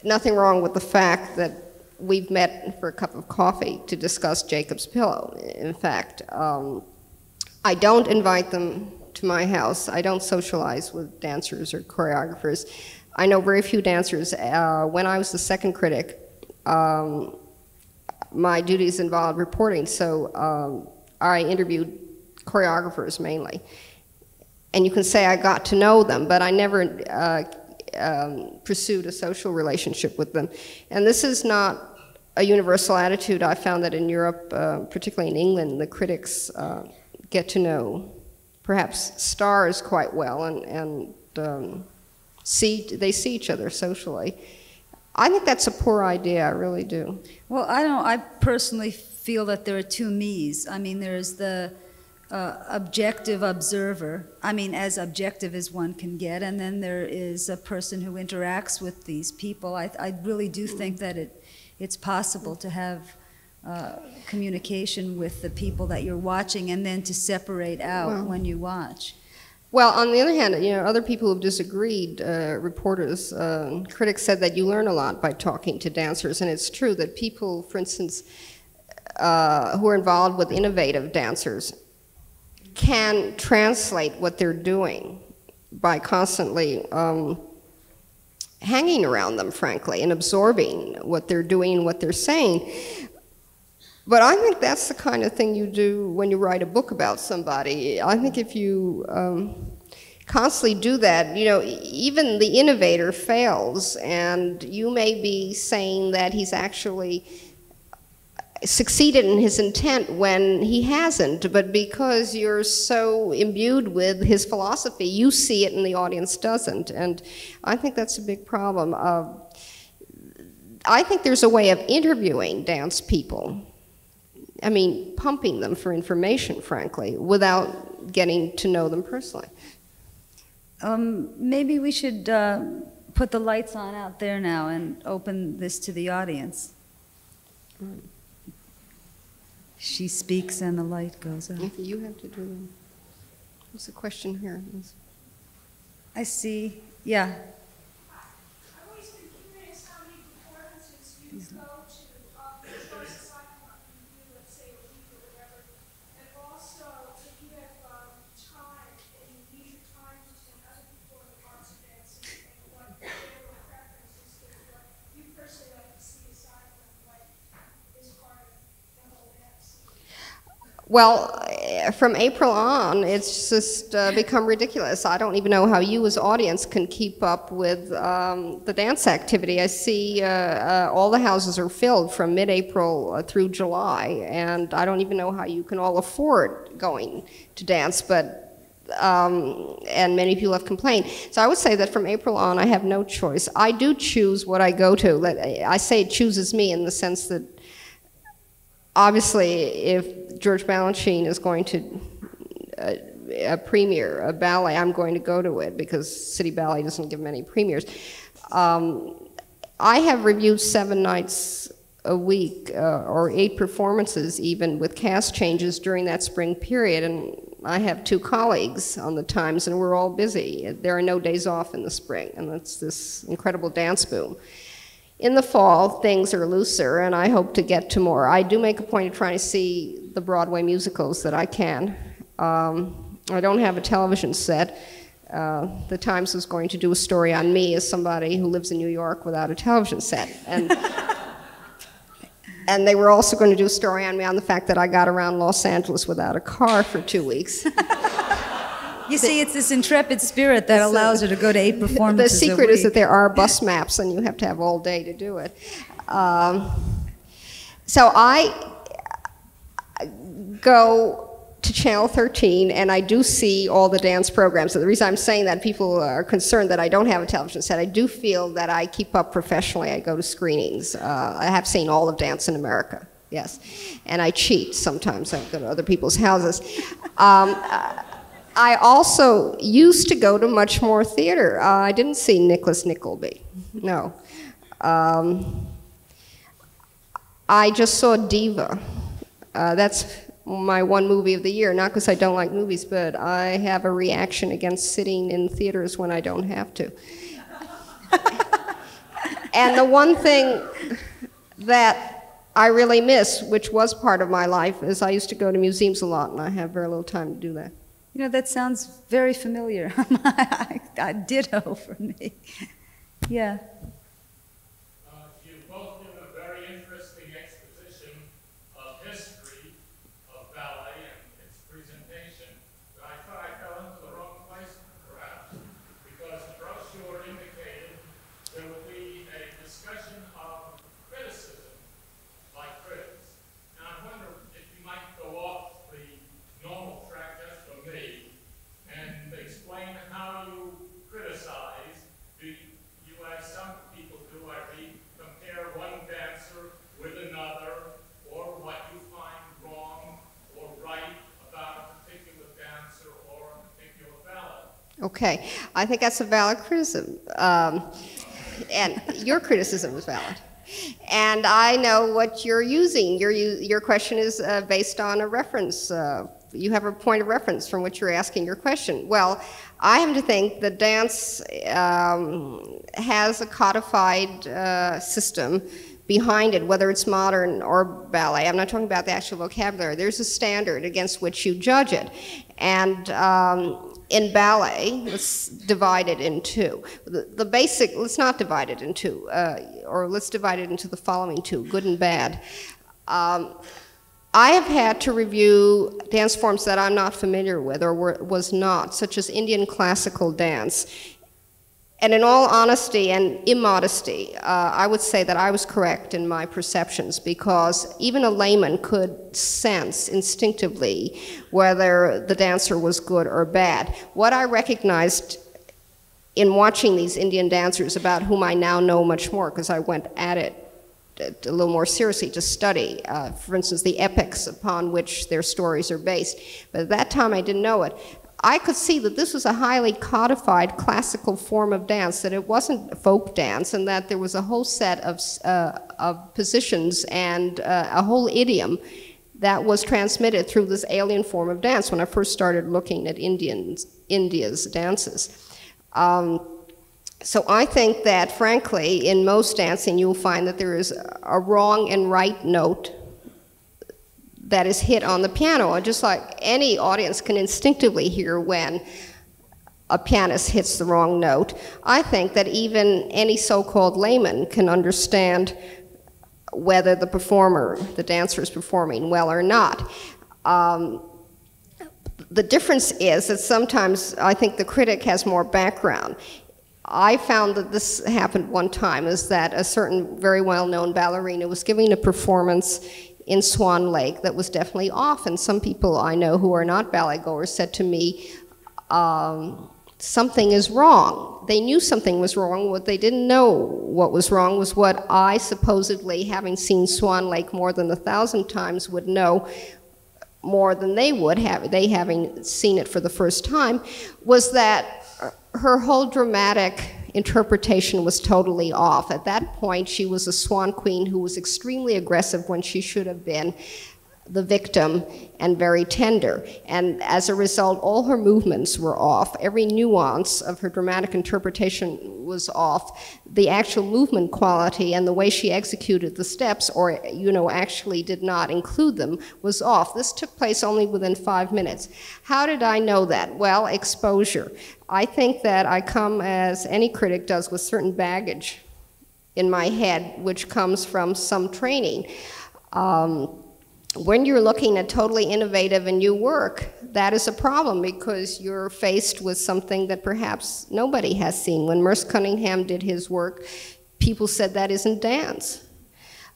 nothing wrong with the fact that we've met for a cup of coffee to discuss Jacob's Pillow. In fact, I don't invite them to my house. I don't socialize with dancers or choreographers. I know very few dancers. When I was the second critic, my duties involved reporting, so I interviewed choreographers mainly. And you can say I got to know them, but I never pursued a social relationship with them. And this is not a universal attitude. I found that in Europe, particularly in England, the critics get to know perhaps stars quite well, and they see each other socially. I think that's a poor idea, I really do. Well, I personally feel that there are two me's. I mean, there's the objective observer, I mean, as objective as one can get, and then there is a person who interacts with these people. I really do think that it's possible to have communication with the people that you're watching and then to separate out when you watch. Well, on the other hand, other people who have disagreed, reporters, critics said that you learn a lot by talking to dancers, and it's true that people, for instance, who are involved with innovative dancers can translate what they're doing by constantly hanging around them, frankly, and absorbing what they're doing and what they're saying. But I think that's the kind of thing you do when you write a book about somebody. I think if you constantly do that, even the innovator fails, and you may be saying that he's actually succeeded in his intent when he hasn't, but because you're so imbued with his philosophy, you see it and the audience doesn't, and I think that's a big problem. I think there's a way of interviewing dance people, I mean, pumping them for information, frankly, without getting to know them personally. Maybe we should put the lights on out there now and open this to the audience. She speaks and the light goes up. You have to do them. There's a question here. I see. Yeah. I've always been curious how many performances you go to, the choices I come up and do, let's say a week or whatever, and also if you have time and leisure time between other people in the arts and dancing and what their preferences is, what you personally like to see aside from what is part of the whole dance. Well, from April on, it's just become ridiculous. I don't even know how you as audience can keep up with the dance activity. I see all the houses are filled from mid-April through July, and I don't even know how you can all afford going to dance, but and many people have complained. So I would say that from April on, I have no choice. I do choose what I go to. I say it chooses me in the sense that obviously, if George Balanchine is going to premiere a ballet, I'm going to go to it because City Ballet doesn't give many premieres. I have reviewed 7 nights a week or 8 performances even with cast changes during that spring period, and I have 2 colleagues on the Times, and we're all busy. There are no days off in the spring, and it's this incredible dance boom. In the fall, things are looser, and I hope to get to more. I do make a point of trying to see the Broadway musicals that I can. I don't have a television set. The Times was going to do a story on me as somebody who lives in New York without a television set. And they were also going to do a story on me on the fact that I got around Los Angeles without a car for 2 weeks. You see, it's this intrepid spirit that allows her to go to 8 performances The secret is that there are bus maps, and you have to have all day to do it. So I go to Channel 13, and I do see all the dance programs. So the reason I'm saying that, people are concerned that I don't have a television set. I do feel that I keep up professionally. I go to screenings. I have seen all of Dance in America, yes. And I cheat sometimes. I go to other people's houses. I also used to go to much more theater. I didn't see Nicholas Nickleby, no. I just saw Diva. That's my one movie of the year, not because I don't like movies, but I have a reaction against sitting in theaters when I don't have to. And the one thing that I really miss, which was part of my life, is I used to go to museums a lot, and I have very little time to do that. You know, that sounds very familiar. Ditto for me. Yeah. You've both given a very interesting exposition of history of ballet and its presentation, but I thought I fell into the wrong place, perhaps, because the brochure indicated there would be a discussion of criticism by critics. And I wonder if you might go off the normal track just for me and explain how you criticize. You, as some Okay, I think that's a valid criticism, and your criticism is valid. And I know what you're using. Your question is based on a reference. You have a point of reference from which you're asking your question. Well, I happen to think that dance has a codified system behind it, whether it's modern or ballet. I'm not talking about the actual vocabulary. There's a standard against which you judge it. And in ballet, let's divide it in two. The basic, let's not divide it in two, or let's divide it into the following two, good and bad. I have had to review dance forms that I'm not familiar with or was not, such as Indian classical dance. And in all honesty and immodesty, I would say that I was correct in my perceptions, because even a layman could sense instinctively whether the dancer was good or bad. What I recognized in watching these Indian dancers, about whom I now know much more because I went at it a little more seriously to study, for instance, the epics upon which their stories are based. But at that time I didn't know it. I could see that this was a highly codified classical form of dance, that it wasn't folk dance, and that there was a whole set of positions and a whole idiom that was transmitted through this alien form of dance when I first started looking at India's dances. So I think that, frankly, in most dancing you'll find that there is a wrong and right note that is hit on the piano. And just like any audience can instinctively hear when a pianist hits the wrong note, I think that even any so-called layman can understand whether the performer, the dancer, is performing well or not. The difference is that sometimes I think the critic has more background. I found that this happened one time, is that a certain very well-known ballerina was giving a performance in Swan Lake that was definitely off, and some people I know who are not ballet goers said to me, something is wrong. They knew something was wrong. What they didn't know what was wrong was what I supposedly, having seen Swan Lake more than 1,000 times, would know more than they would have, they having seen it for the first time, was that her whole dramatic interpretation was totally off. At that point, she was a swan queen who was extremely aggressive when she should have been the victim and very tender. And as a result, all her movements were off. Every nuance of her dramatic interpretation was off. The actual movement quality and the way she executed the steps, or actually did not include them, was off. This took place only within 5 minutes. How did I know that? Well, exposure. I think that I come, as any critic does, with certain baggage in my head, which comes from some training. When you're looking at totally innovative and new work, that is a problem, because you're faced with something that perhaps nobody has seen. When Merce Cunningham did his work, people said that isn't dance.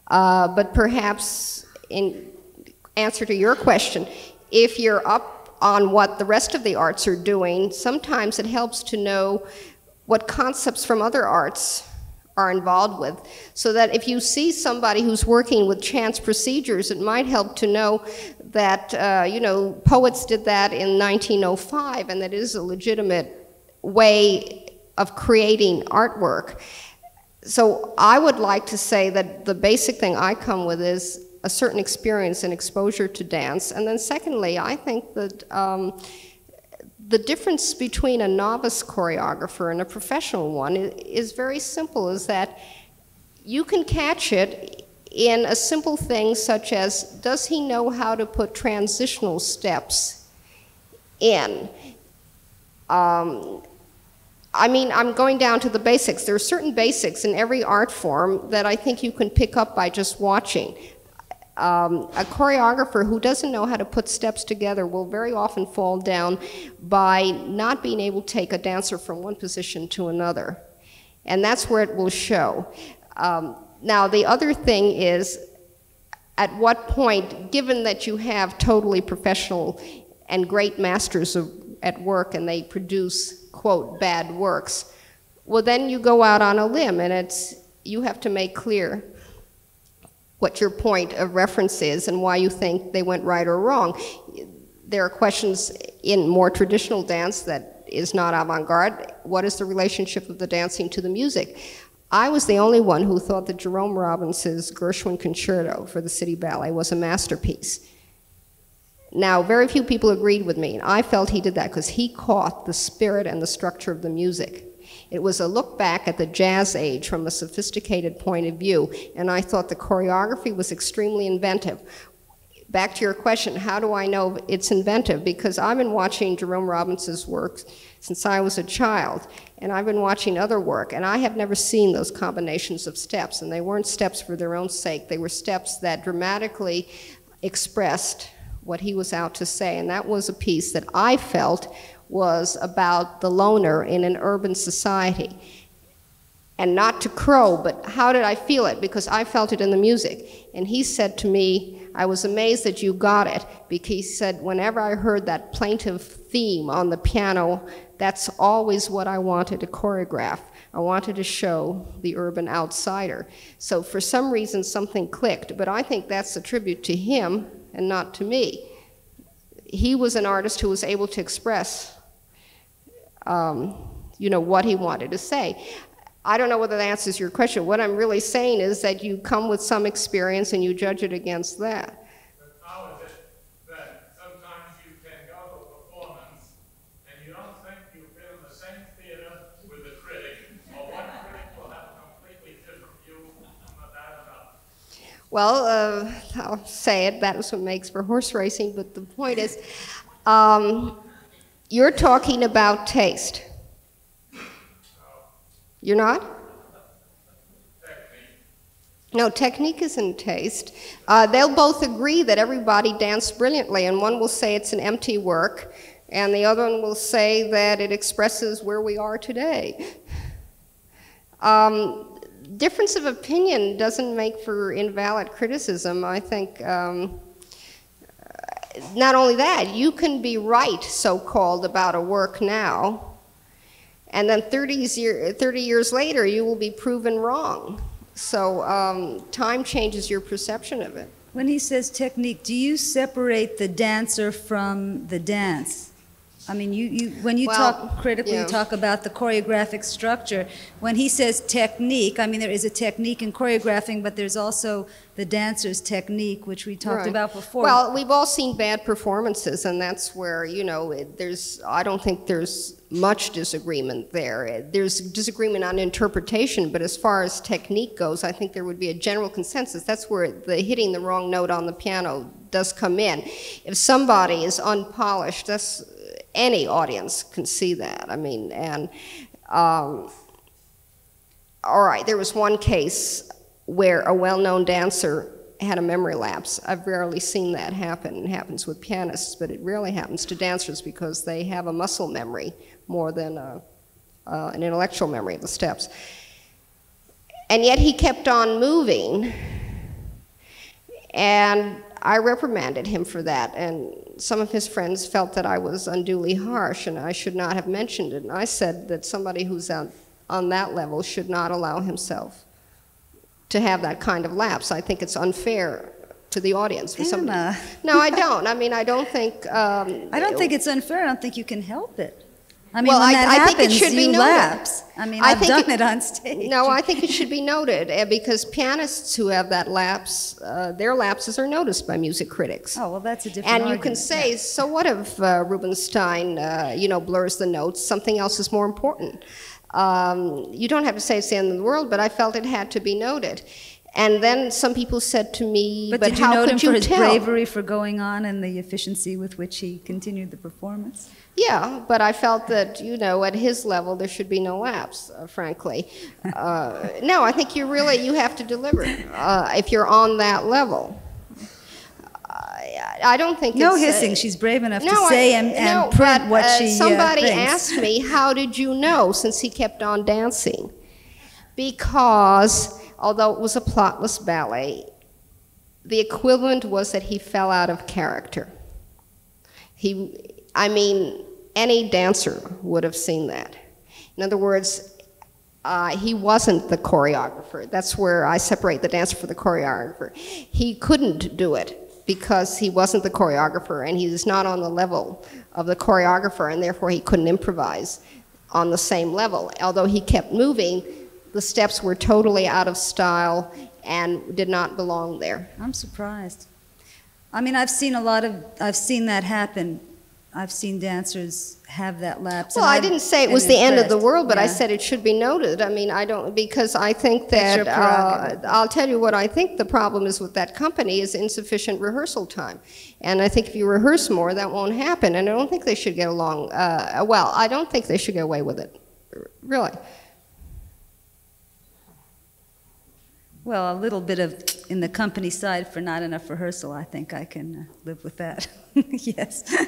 But perhaps, in answer to your question, if you're up on what the rest of the arts are doing, sometimes it helps to know what concepts from other arts are involved with, so that if you see somebody who's working with chance procedures, it might help to know that, poets did that in 1905, and that is a legitimate way of creating artwork. So I would like to say that the basic thing I come with is a certain experience and exposure to dance. And then secondly, I think that the difference between a novice choreographer and a professional one is very simple, is that you can catch it in a simple thing such as, does he know how to put transitional steps in? I mean, I'm going down to the basics. There are certain basics in every art form that I think you can pick up by just watching. A choreographer who doesn't know how to put steps together will very often fall down by not being able to take a dancer from one position to another. And that's where it will show. Now, the other thing is, at what point, given that you have totally professional and great masters at work and they produce, quote, bad works, well, then you go out on a limb, and you have to make clear what your point of reference is and why you think they went right or wrong. There are questions in more traditional dance that is not avant-garde. What is the relationship of the dancing to the music? I was the only one who thought that Jerome Robbins's Gershwin Concerto for the City Ballet was a masterpiece. Now, very few people agreed with me, and I felt he did that because he caught the spirit and the structure of the music. It was a look back at the jazz age from a sophisticated point of view, and I thought the choreography was extremely inventive. Back to your question, how do I know it's inventive? Because I've been watching Jerome Robbins's work since I was a child, and I've been watching other work, and I have never seen those combinations of steps, and they weren't steps for their own sake. They were steps that dramatically expressed what he was out to say, and that was a piece that I felt was about the loner in an urban society. And not to crow, but how did I feel it? Because I felt it in the music. And he said to me, I was amazed that you got it, because he said, whenever I heard that plaintive theme on the piano, that's always what I wanted to choreograph. I wanted to show the urban outsider. So for some reason, something clicked, but I think that's a tribute to him and not to me. He was an artist who was able to express, what he wanted to say. I don't know whether that answers your question. What I'm really saying is that you come with some experience and you judge it against that. But how is it that sometimes you can go to a performance and you don't think you've been in the same theater with the critic, or one critic will have a completely different view of that about? Well, I'll say it, that is what makes for horse racing, but the point is, you're talking about taste. You're not? Technique. No, technique isn't taste. They'll both agree that everybody danced brilliantly, and one will say it's an empty work, and the other one will say that it expresses where we are today. Difference of opinion doesn't make for invalid criticism. I think not only that, you can be right, so-called, about a work now, and then 30 years later, you will be proven wrong. So time changes your perception of it. When he says technique, do you separate the dancer from the dance? I mean, when you talk critically, you talk about the choreographic structure. When he says technique, I mean, there is a technique in choreographing, but there's also the dancer's technique, which we talked about before. Well, we've all seen bad performances, and that's where, I don't think there's much disagreement there. There's disagreement on interpretation, but as far as technique goes, I think there would be a general consensus. That's where the hitting the wrong note on the piano does come in. If somebody is unpolished, any audience can see that. I mean, and all right, there was one case where a well-known dancer had a memory lapse. I've rarely seen that happen. It happens with pianists, but it rarely happens to dancers because they have a muscle memory more than an intellectual memory of the steps. And yet he kept on moving, and I reprimanded him for that, and some of his friends felt that I was unduly harsh and I should not have mentioned it. And I said that somebody who's on that level should not allow himself to have that kind of lapse. I think it's unfair to the audience. For somebody. No, I don't. I mean, I don't think... I don't think it's unfair. I don't think you can help it. I mean, well, when that happens, think it should be noted. Lapse. I mean, I've done it on stage. No, I think it should be noted because pianists who have that lapse, their lapses are noticed by music critics. Oh, well, that's a different And argument. you can say, so what if Rubinstein, blurs the notes? Something else is more important. You don't have to say it's the end of the world, but I felt it had to be noted. And then some people said to me, but did you how note could him for you his tell? bravery for going on and the efficiency with which he continued the performance? Yeah, but I felt that, at his level, there should be no lapse, frankly. No, I think you have to deliver if you're on that level. I don't think no it's... hissing. She's brave enough to say and print what she somebody thinks. asked me, how did you know, since he kept on dancing? Because, although it was a plotless ballet, the equivalent was that he fell out of character. Any dancer would have seen that. In other words, he wasn't the choreographer. That's where I separate the dancer from the choreographer. He couldn't do it. because he wasn't the choreographer and he was not on the level of the choreographer, and therefore he couldn't improvise on the same level. Although he kept moving, the steps were totally out of style and did not belong there. I'm surprised. I mean, I've seen that happen. I've seen dancers have that lapse. Well, I didn't say it was the end of the world, but I Yeah. said it should be noted. I mean, because I think That's your that, prerogative. I'll tell you what I think the problem is with that company is insufficient rehearsal time. And I think if you rehearse more, that won't happen. And I don't think they should get along, I don't think they should get away with it, really. Well, a little bit of, in the company side for not enough rehearsal, I think I can live with that. Yes. Can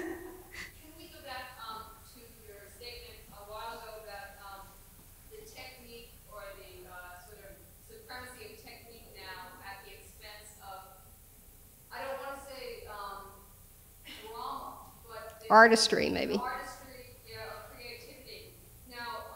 we go back to your statement a while ago about the technique or the sort of supremacy of technique now at the expense of, I don't want to say drama, but Artistry, maybe. artistry, or creativity. Now,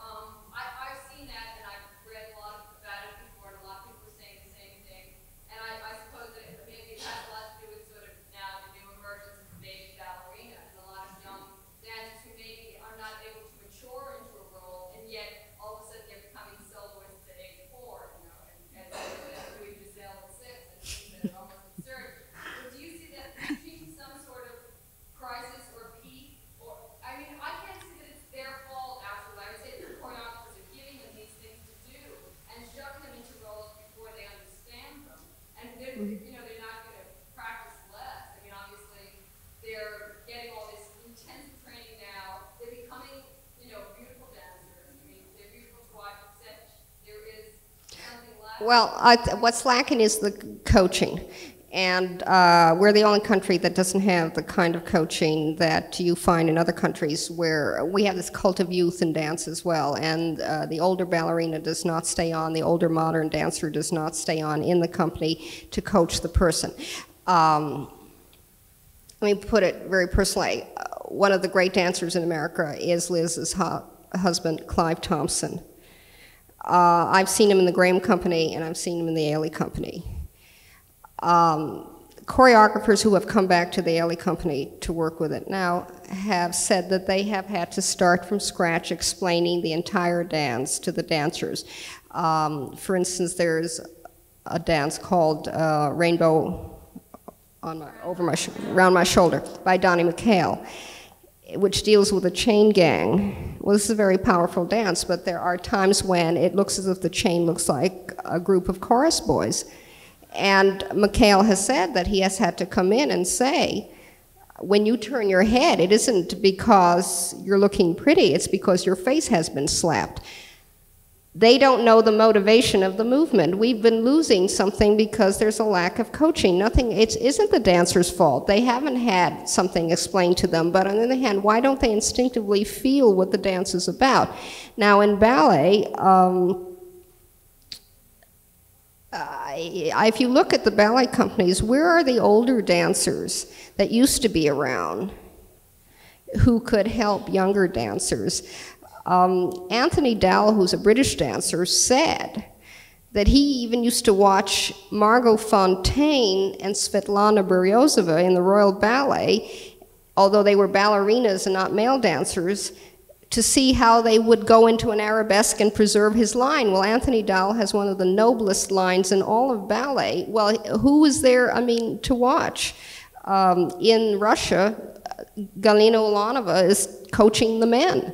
I've seen that and I've read a lot about it before, and a lot of people are saying the same thing. And I suppose that maybe it has a lot to do with sort of now the new emergence of the baby ballerina and a lot of young dancers who maybe are not able to mature into a role, and yet all of a sudden they're becoming soloists at age 4, you know, and doing Giselle at 6, and things that are almost absurd. But do you see that reaching some sort of crisis or peak? Or, I mean, I can't see that it's their fault, actually. I would say that the choreographers are giving them these things to do and shoving them into roles before they understand them. And they're, you know, they're not going to practice less. I mean, obviously, they're getting all this intense training now. They're becoming, you know, beautiful dancers. I mean, they're beautiful to watch, except there is something left. Well, what's lacking is the coaching. And we're the only country that doesn't have the kind of coaching that you find in other countries, where we have this cult of youth in dance as well. And the older ballerina does not stay on, the older modern dancer does not stay on in the company to coach the person. Let me put it very personally. One of the great dancers in America is Liz's husband, Clive Thompson. I've seen him in the Graham Company, and I've seen him in the Ailey Company. Choreographers who have come back to the Ailey Company to work with it now have said that they have had to start from scratch explaining the entire dance to the dancers. For instance, there's a dance called Rainbow Around My Shoulder by Donnie McHale, which deals with a chain gang. Well, this is a very powerful dance, but there are times when it looks as if the chain looks like a group of chorus boys. And McHale has said that he has had to come in and say, when you turn your head, it isn't because you're looking pretty, it's because your face has been slapped. They don't know the motivation of the movement. We've been losing something because there's a lack of coaching. It isn't the dancer's fault. They haven't had something explained to them, but on the other hand, why don't they instinctively feel what the dance is about? Now in ballet, if you look at the ballet companies, where are the older dancers that used to be around who could help younger dancers? Anthony Dowell, who's a British dancer, said that he even used to watch Margot Fontaine and Svetlana Beryozova in the Royal Ballet, although they were ballerinas and not male dancers, to see how they would go into an arabesque and preserve his line. Well, Anthony Dowell has one of the noblest lines in all of ballet. Well, who was there, to watch? In Russia, Galina Ulanova is coaching the men.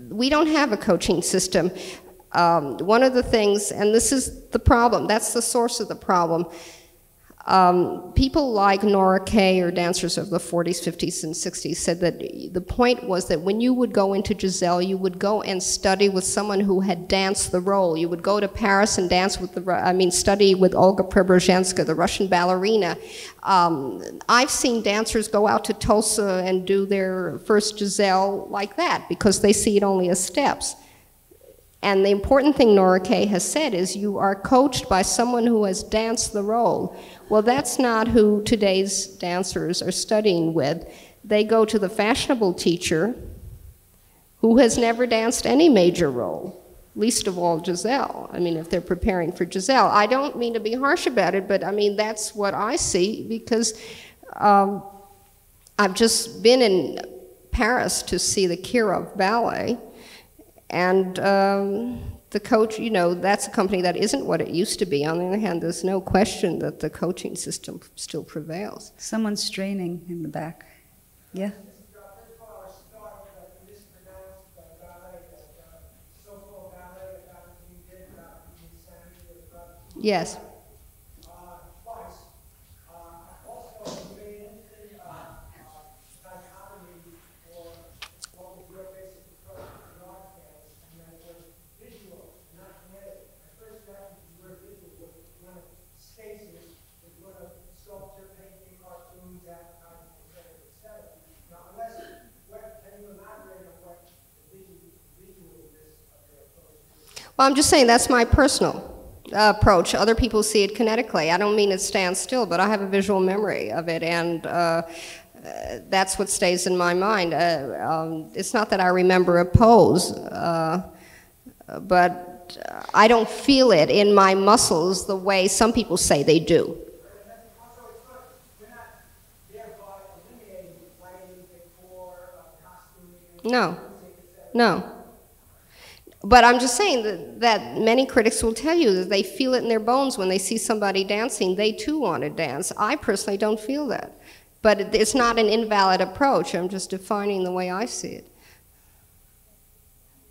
We don't have a coaching system. One of the things, and this is the problem, that's the source of the problem, people like Nora Kay, or dancers of the 40s, 50s, and 60s, said that the point was that when you would go into Giselle, you would go and study with someone who had danced the role. You would go to Paris and dance with study with Olga Preobrazhenska, the Russian ballerina. I've seen dancers go out to Tulsa and do their first Giselle like that, because they see it only as steps. And the important thing Nora Kay has said is you are coached by someone who has danced the role. Well, that's not who today's dancers are studying with. They go to the fashionable teacher who has never danced any major role. least of all Giselle. I mean, if they're preparing for Giselle. I don't mean to be harsh about it, but I mean, that's what I see, because I've just been in Paris to see the Kirov Ballet, and the coach, you know, that's a company that isn't what it used to be. On the other hand, there's no question that the coaching system still prevails. Someone's straining in the back. Yeah? Yes. Well, I'm just saying that's my personal approach. Other people see it kinetically. I don't mean it stands still, but I have a visual memory of it, and that's what stays in my mind. It's not that I remember a pose, but I don't feel it in my muscles the way some people say they do. No, no. But I'm just saying that many critics will tell you that they feel it in their bones when they see somebody dancing. They too want to dance. I personally don't feel that. But it's not an invalid approach. I'm just defining the way I see it.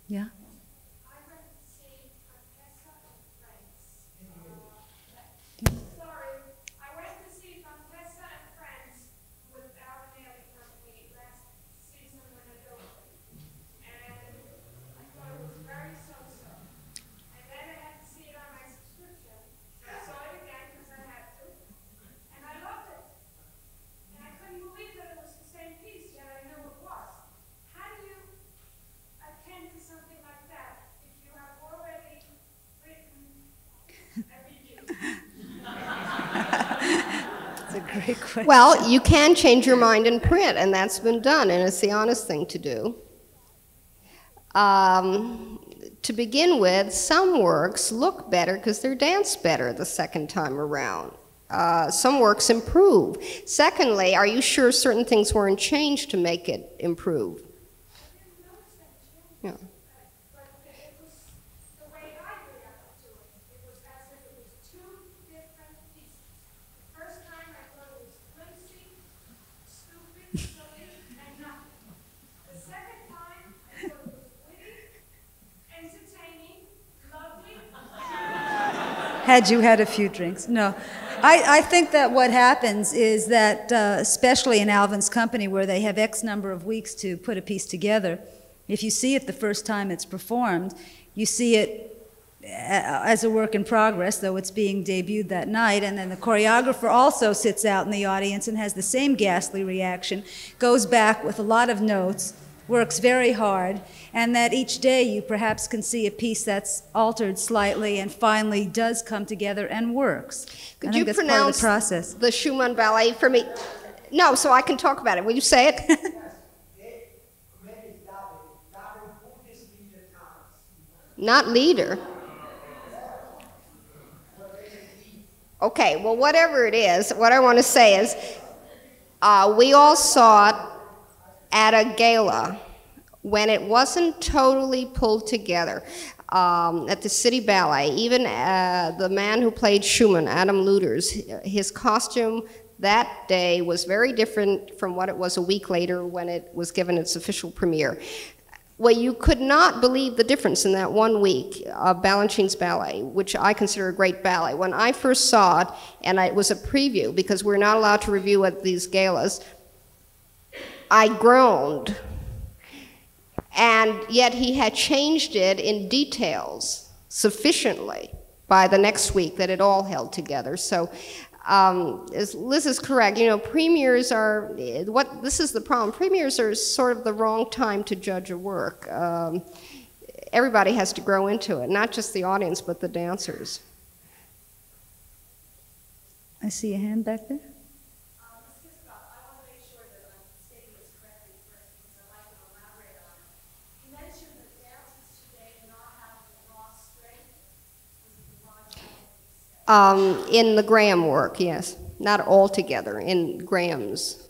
Yeah? Great question. Well, you can change your mind in print, and that's been done, and it's the honest thing to do. To begin with, some works look better because they're danced better the second time around. Some works improve. Secondly, are you sure certain things weren't changed to make it improve? Yeah. Had you had a few drinks? No. I think that what happens is that, especially in Alvin's company, where they have X number of weeks to put a piece together, if you see it the first time it's performed, you see it as a work in progress, though it's being debuted that night, and then the choreographer also sits out in the audience and has the same ghastly reaction, goes back with a lot of notes, works very hard, and that each day you perhaps can see a piece that's altered slightly and finally does come together and works. Could you pronounce the Schumann ballet for me? No, so I can talk about it. Will you say it? Not leader. Okay, well, whatever it is, what I want to say is we all saw it at a gala when it wasn't totally pulled together. At the City Ballet, even the man who played Schumann, Adam Luters, his costume that day was very different from what it was a week later when it was given its official premiere. Well, you could not believe the difference in that 1 week of Balanchine's ballet, which I consider a great ballet. When I first saw it, and it was a preview because we're not allowed to review at these galas, I groaned. And yet he had changed it in details sufficiently by the next week that it all held together. So Liz is correct. You know, premieres are, this is the problem. Premieres are sort of the wrong time to judge a work. Everybody has to grow into it, not just the audience, but the dancers. I see a hand back there. In the Graham work, yes. Not all together, in Graham's.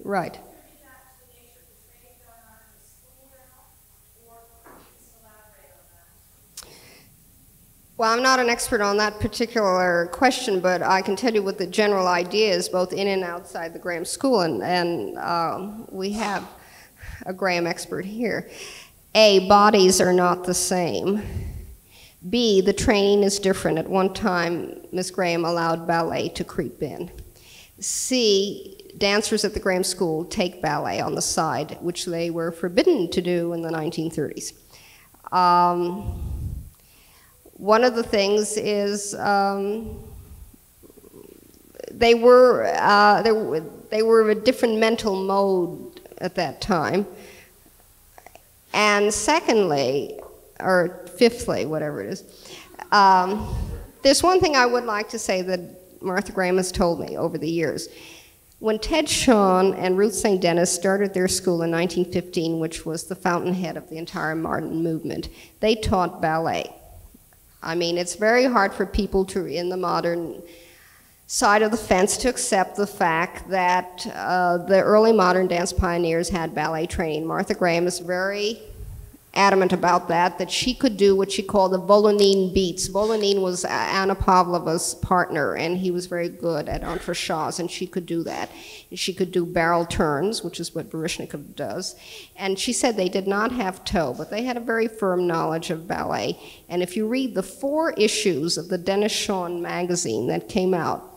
Right. Well, I'm not an expert on that particular question, but I can tell you what the general idea is, both in and outside the Graham School, and we have a Graham expert here. A, bodies are not the same. B, the training is different. At one time, Miss Graham allowed ballet to creep in. C, dancers at the Graham School take ballet on the side, which they were forbidden to do in the 1930s. One of the things is they were a different mental mode at that time. And secondly, or fifthly, whatever it is, there's one thing I would like to say that Martha Graham has told me over the years. When Ted Shawn and Ruth St. Denis started their school in 1915, which was the fountainhead of the entire modern movement, they taught ballet. I mean, it's very hard for people to, in the modern side of the fence, to accept the fact that the early modern dance pioneers had ballet training. Martha Graham is very adamant about that she could do what she called the Volonin beats. Volonin was Anna Pavlova's partner, and he was very good at entrechat's, and she could do that. She could do barrel turns, which is what Baryshnikov does. And she said they did not have toe, but they had a very firm knowledge of ballet. And if you read the 4 issues of the Denis Shawn magazine that came out,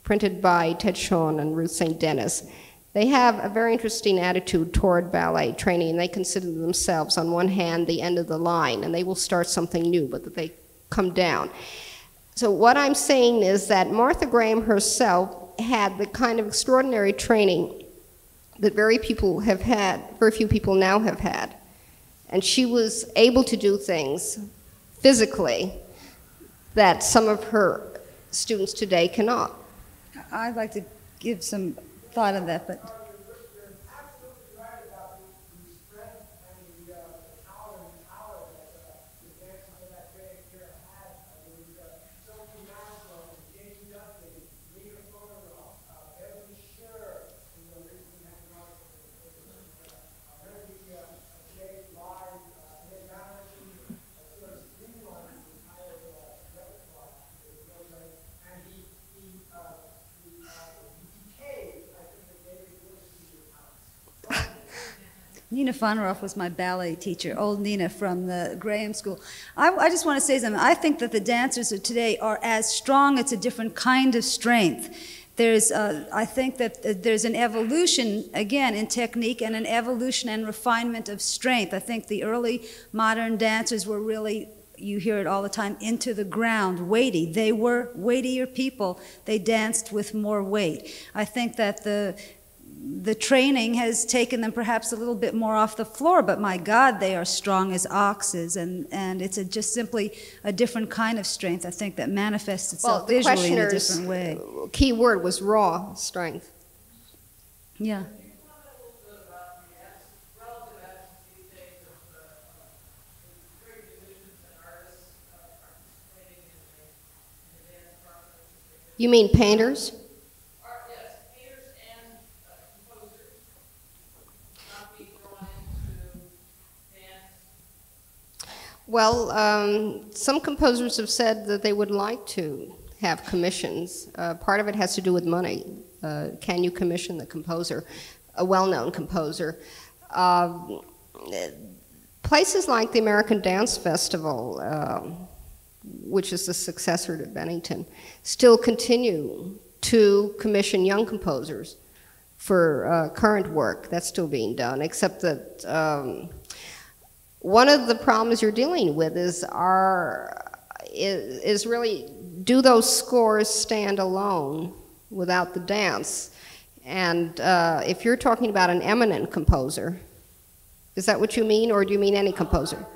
printed by Ted Shawn and Ruth St. Denis, they have a very interesting attitude toward ballet training. They consider themselves, on one hand, the end of the line, and they will start something new, but that they come down. So what I'm saying is that Martha Graham herself had the kind of extraordinary training that very few people now have had. And she was able to do things physically that some of her students today cannot. I'd like to give some thought on that, but You're absolutely right about the strength and the power that the dancers of that great era had. There was so many milestones, James Duffy, Nina Fogarty, Evan Scher, recently had an article, today's live, and then now sort of streamlined the entire repertoire, and he decayed. Nina Fonaroff was my ballet teacher, old Nina from the Graham School. I just want to say something. I think that the dancers of today are as strong. It's a different kind of strength. I think that there's an evolution, again, in technique and an evolution and refinement of strength. I think the early modern dancers were really, you hear it all the time, into the ground, weighty. They were weightier people. They danced with more weight. I think that the training has taken them perhaps a little bit more off the floor, but my God, they are strong as oxes, and it's just simply a different kind of strength, I think, that manifests itself visually in a different way. Key word was raw strength. Yeah. You mean painters? Well, some composers have said that they would like to have commissions. Part of it has to do with money. Can you commission the composer, a well-known composer? Places like the American Dance Festival, which is the successor to Bennington, still continue to commission young composers for current work. That's still being done, except that one of the problems you're dealing with is really, do those scores stand alone without the dance? And if you're talking about an eminent composer, is that what you mean, or do you mean any composer?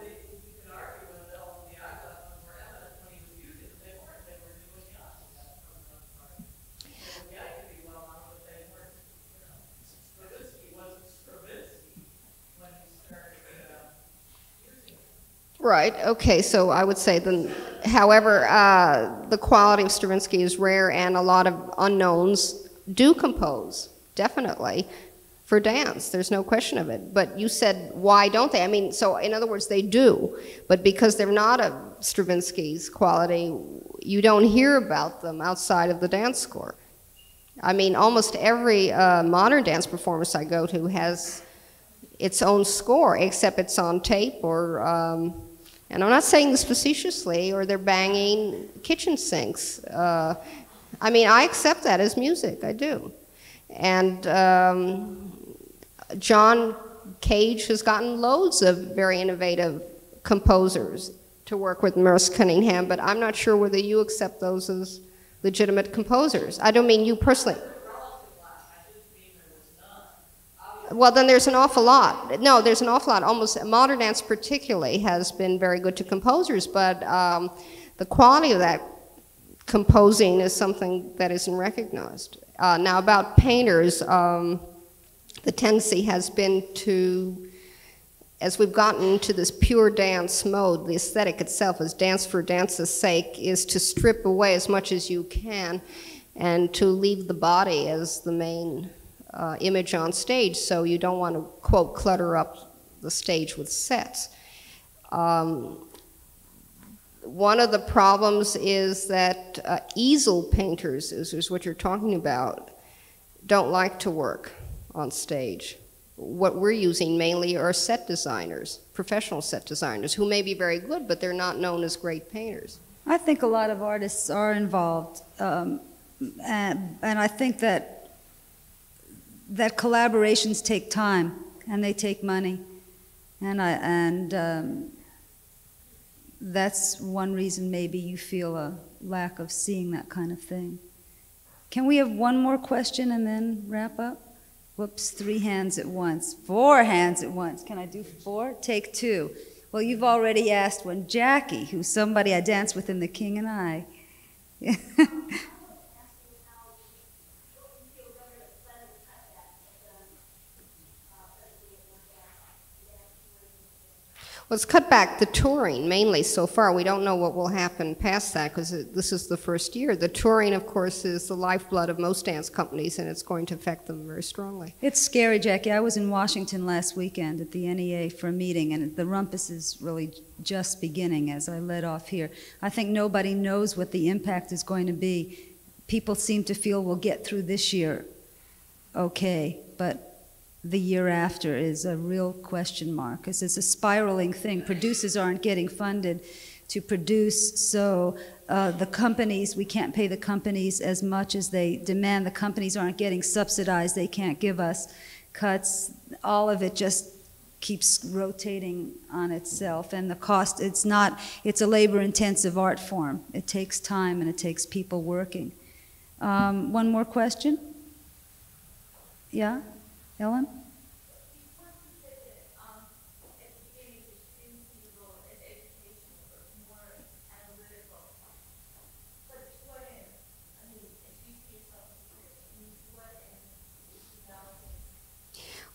Right, okay, so I would say then However, the quality of Stravinsky is rare, and a lot of unknowns do compose, definitely, for dance. There's no question of it. But you said, why don't they? I mean, so in other words, they do, but because they're not of Stravinsky's quality, you don't hear about them outside of the dance score. I mean, almost every modern dance performance I go to has its own score, except it's on tape or, and I'm not saying this facetiously, or they're banging kitchen sinks. I mean, I accept that as music, I do. And John Cage has gotten loads of very innovative composers to work with Merce Cunningham, but I'm not sure whether you accept those as legitimate composers. I don't mean you personally. Well, then there's an awful lot. No, there's an awful lot. Almost modern dance particularly has been very good to composers, but the quality of that composing is something that isn't recognized. Now about painters, the tendency has been to, as we've gotten into this pure dance mode, the aesthetic itself is dance for dance's sake, is to strip away as much as you can and to leave the body as the main image on stage, so you don't want to, quote, clutter up the stage with sets. One of the problems is that easel painters, is what you're talking about, don't like to work on stage. What we're using mainly are set designers, professional set designers, who may be very good, but they're not known as great painters. I think a lot of artists are involved, and I think that collaborations take time and they take money, and that's one reason maybe you feel a lack of seeing that kind of thing. Can we have one more question and then wrap up? Whoops, 3 hands at once, 4 hands at once. Can I do 4? Take 2. Well, you've already asked one. Jackie, who's somebody I danced with in The King and I. Well, it's cut back the touring mainly so far. We don't know what will happen past that because this is the first year. The touring, of course, is the lifeblood of most dance companies, and it's going to affect them very strongly. It's scary, Jackie. I was in Washington last weekend at the NEA for a meeting, and the rumpus is really just beginning as I led off here. I think nobody knows what the impact is going to be. People seem to feel we'll get through this year okay, but the year after is a real question mark, because it's a spiraling thing. Producers aren't getting funded to produce, so the companies, we can't pay the companies as much as they demand. The companies aren't getting subsidized. They can't give us cuts. All of it just keeps rotating on itself, and the cost, it's a labor-intensive art form. It takes time and it takes people working. One more question? Yeah? Ellen?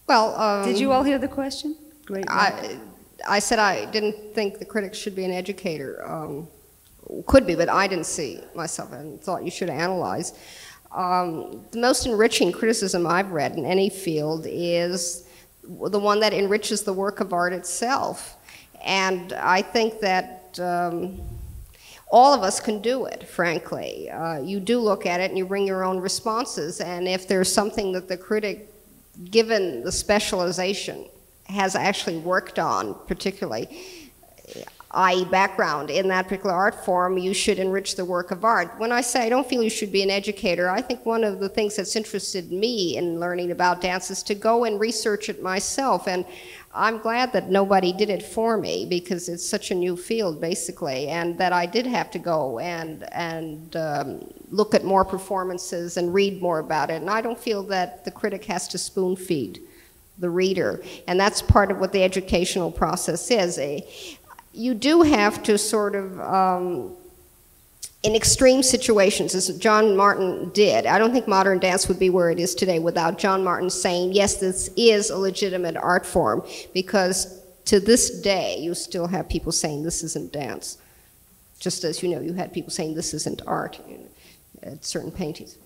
Well, did you all hear the question? Great. I said I didn't think the critics should be an educator. Could be, but I didn't see myself and thought you should analyze. The most enriching criticism I've read in any field is the one that enriches the work of art itself. And I think that all of us can do it, frankly. You do look at it and you bring your own responses, and if there's something that the critic, given the specialization, has actually worked on, particularly, i.e. background in that particular art form, you should enrich the work of art. When I say I don't feel you should be an educator, I think one of the things that's interested me in learning about dance is to go and research it myself, and I'm glad that nobody did it for me because it's such a new field, basically, and that I did have to go and look at more performances and read more about it, and I don't feel that the critic has to spoon feed the reader, and that's part of what the educational process is. You do have to sort of, in extreme situations, as John Martin did, I don't think modern dance would be where it is today without John Martin saying, yes, this is a legitimate art form, because to this day, you still have people saying this isn't dance. Just as, you had people saying this isn't art at certain paintings.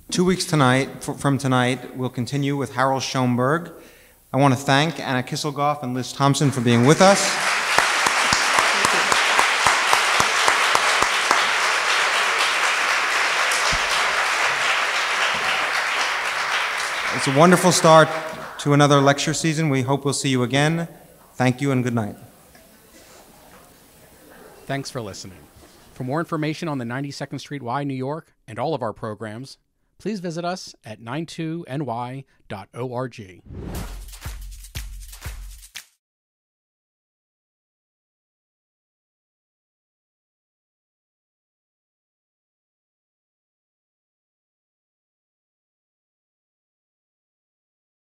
2 weeks from tonight, we'll continue with Harold Schoenberg. I want to thank Anna Kisselgoff and Liz Thompson for being with us. It's a wonderful start to another lecture season. We hope we'll see you again. Thank you and good night. Thanks for listening. For more information on the 92nd Street Y, New York, and all of our programs, please visit us at 92ny.org.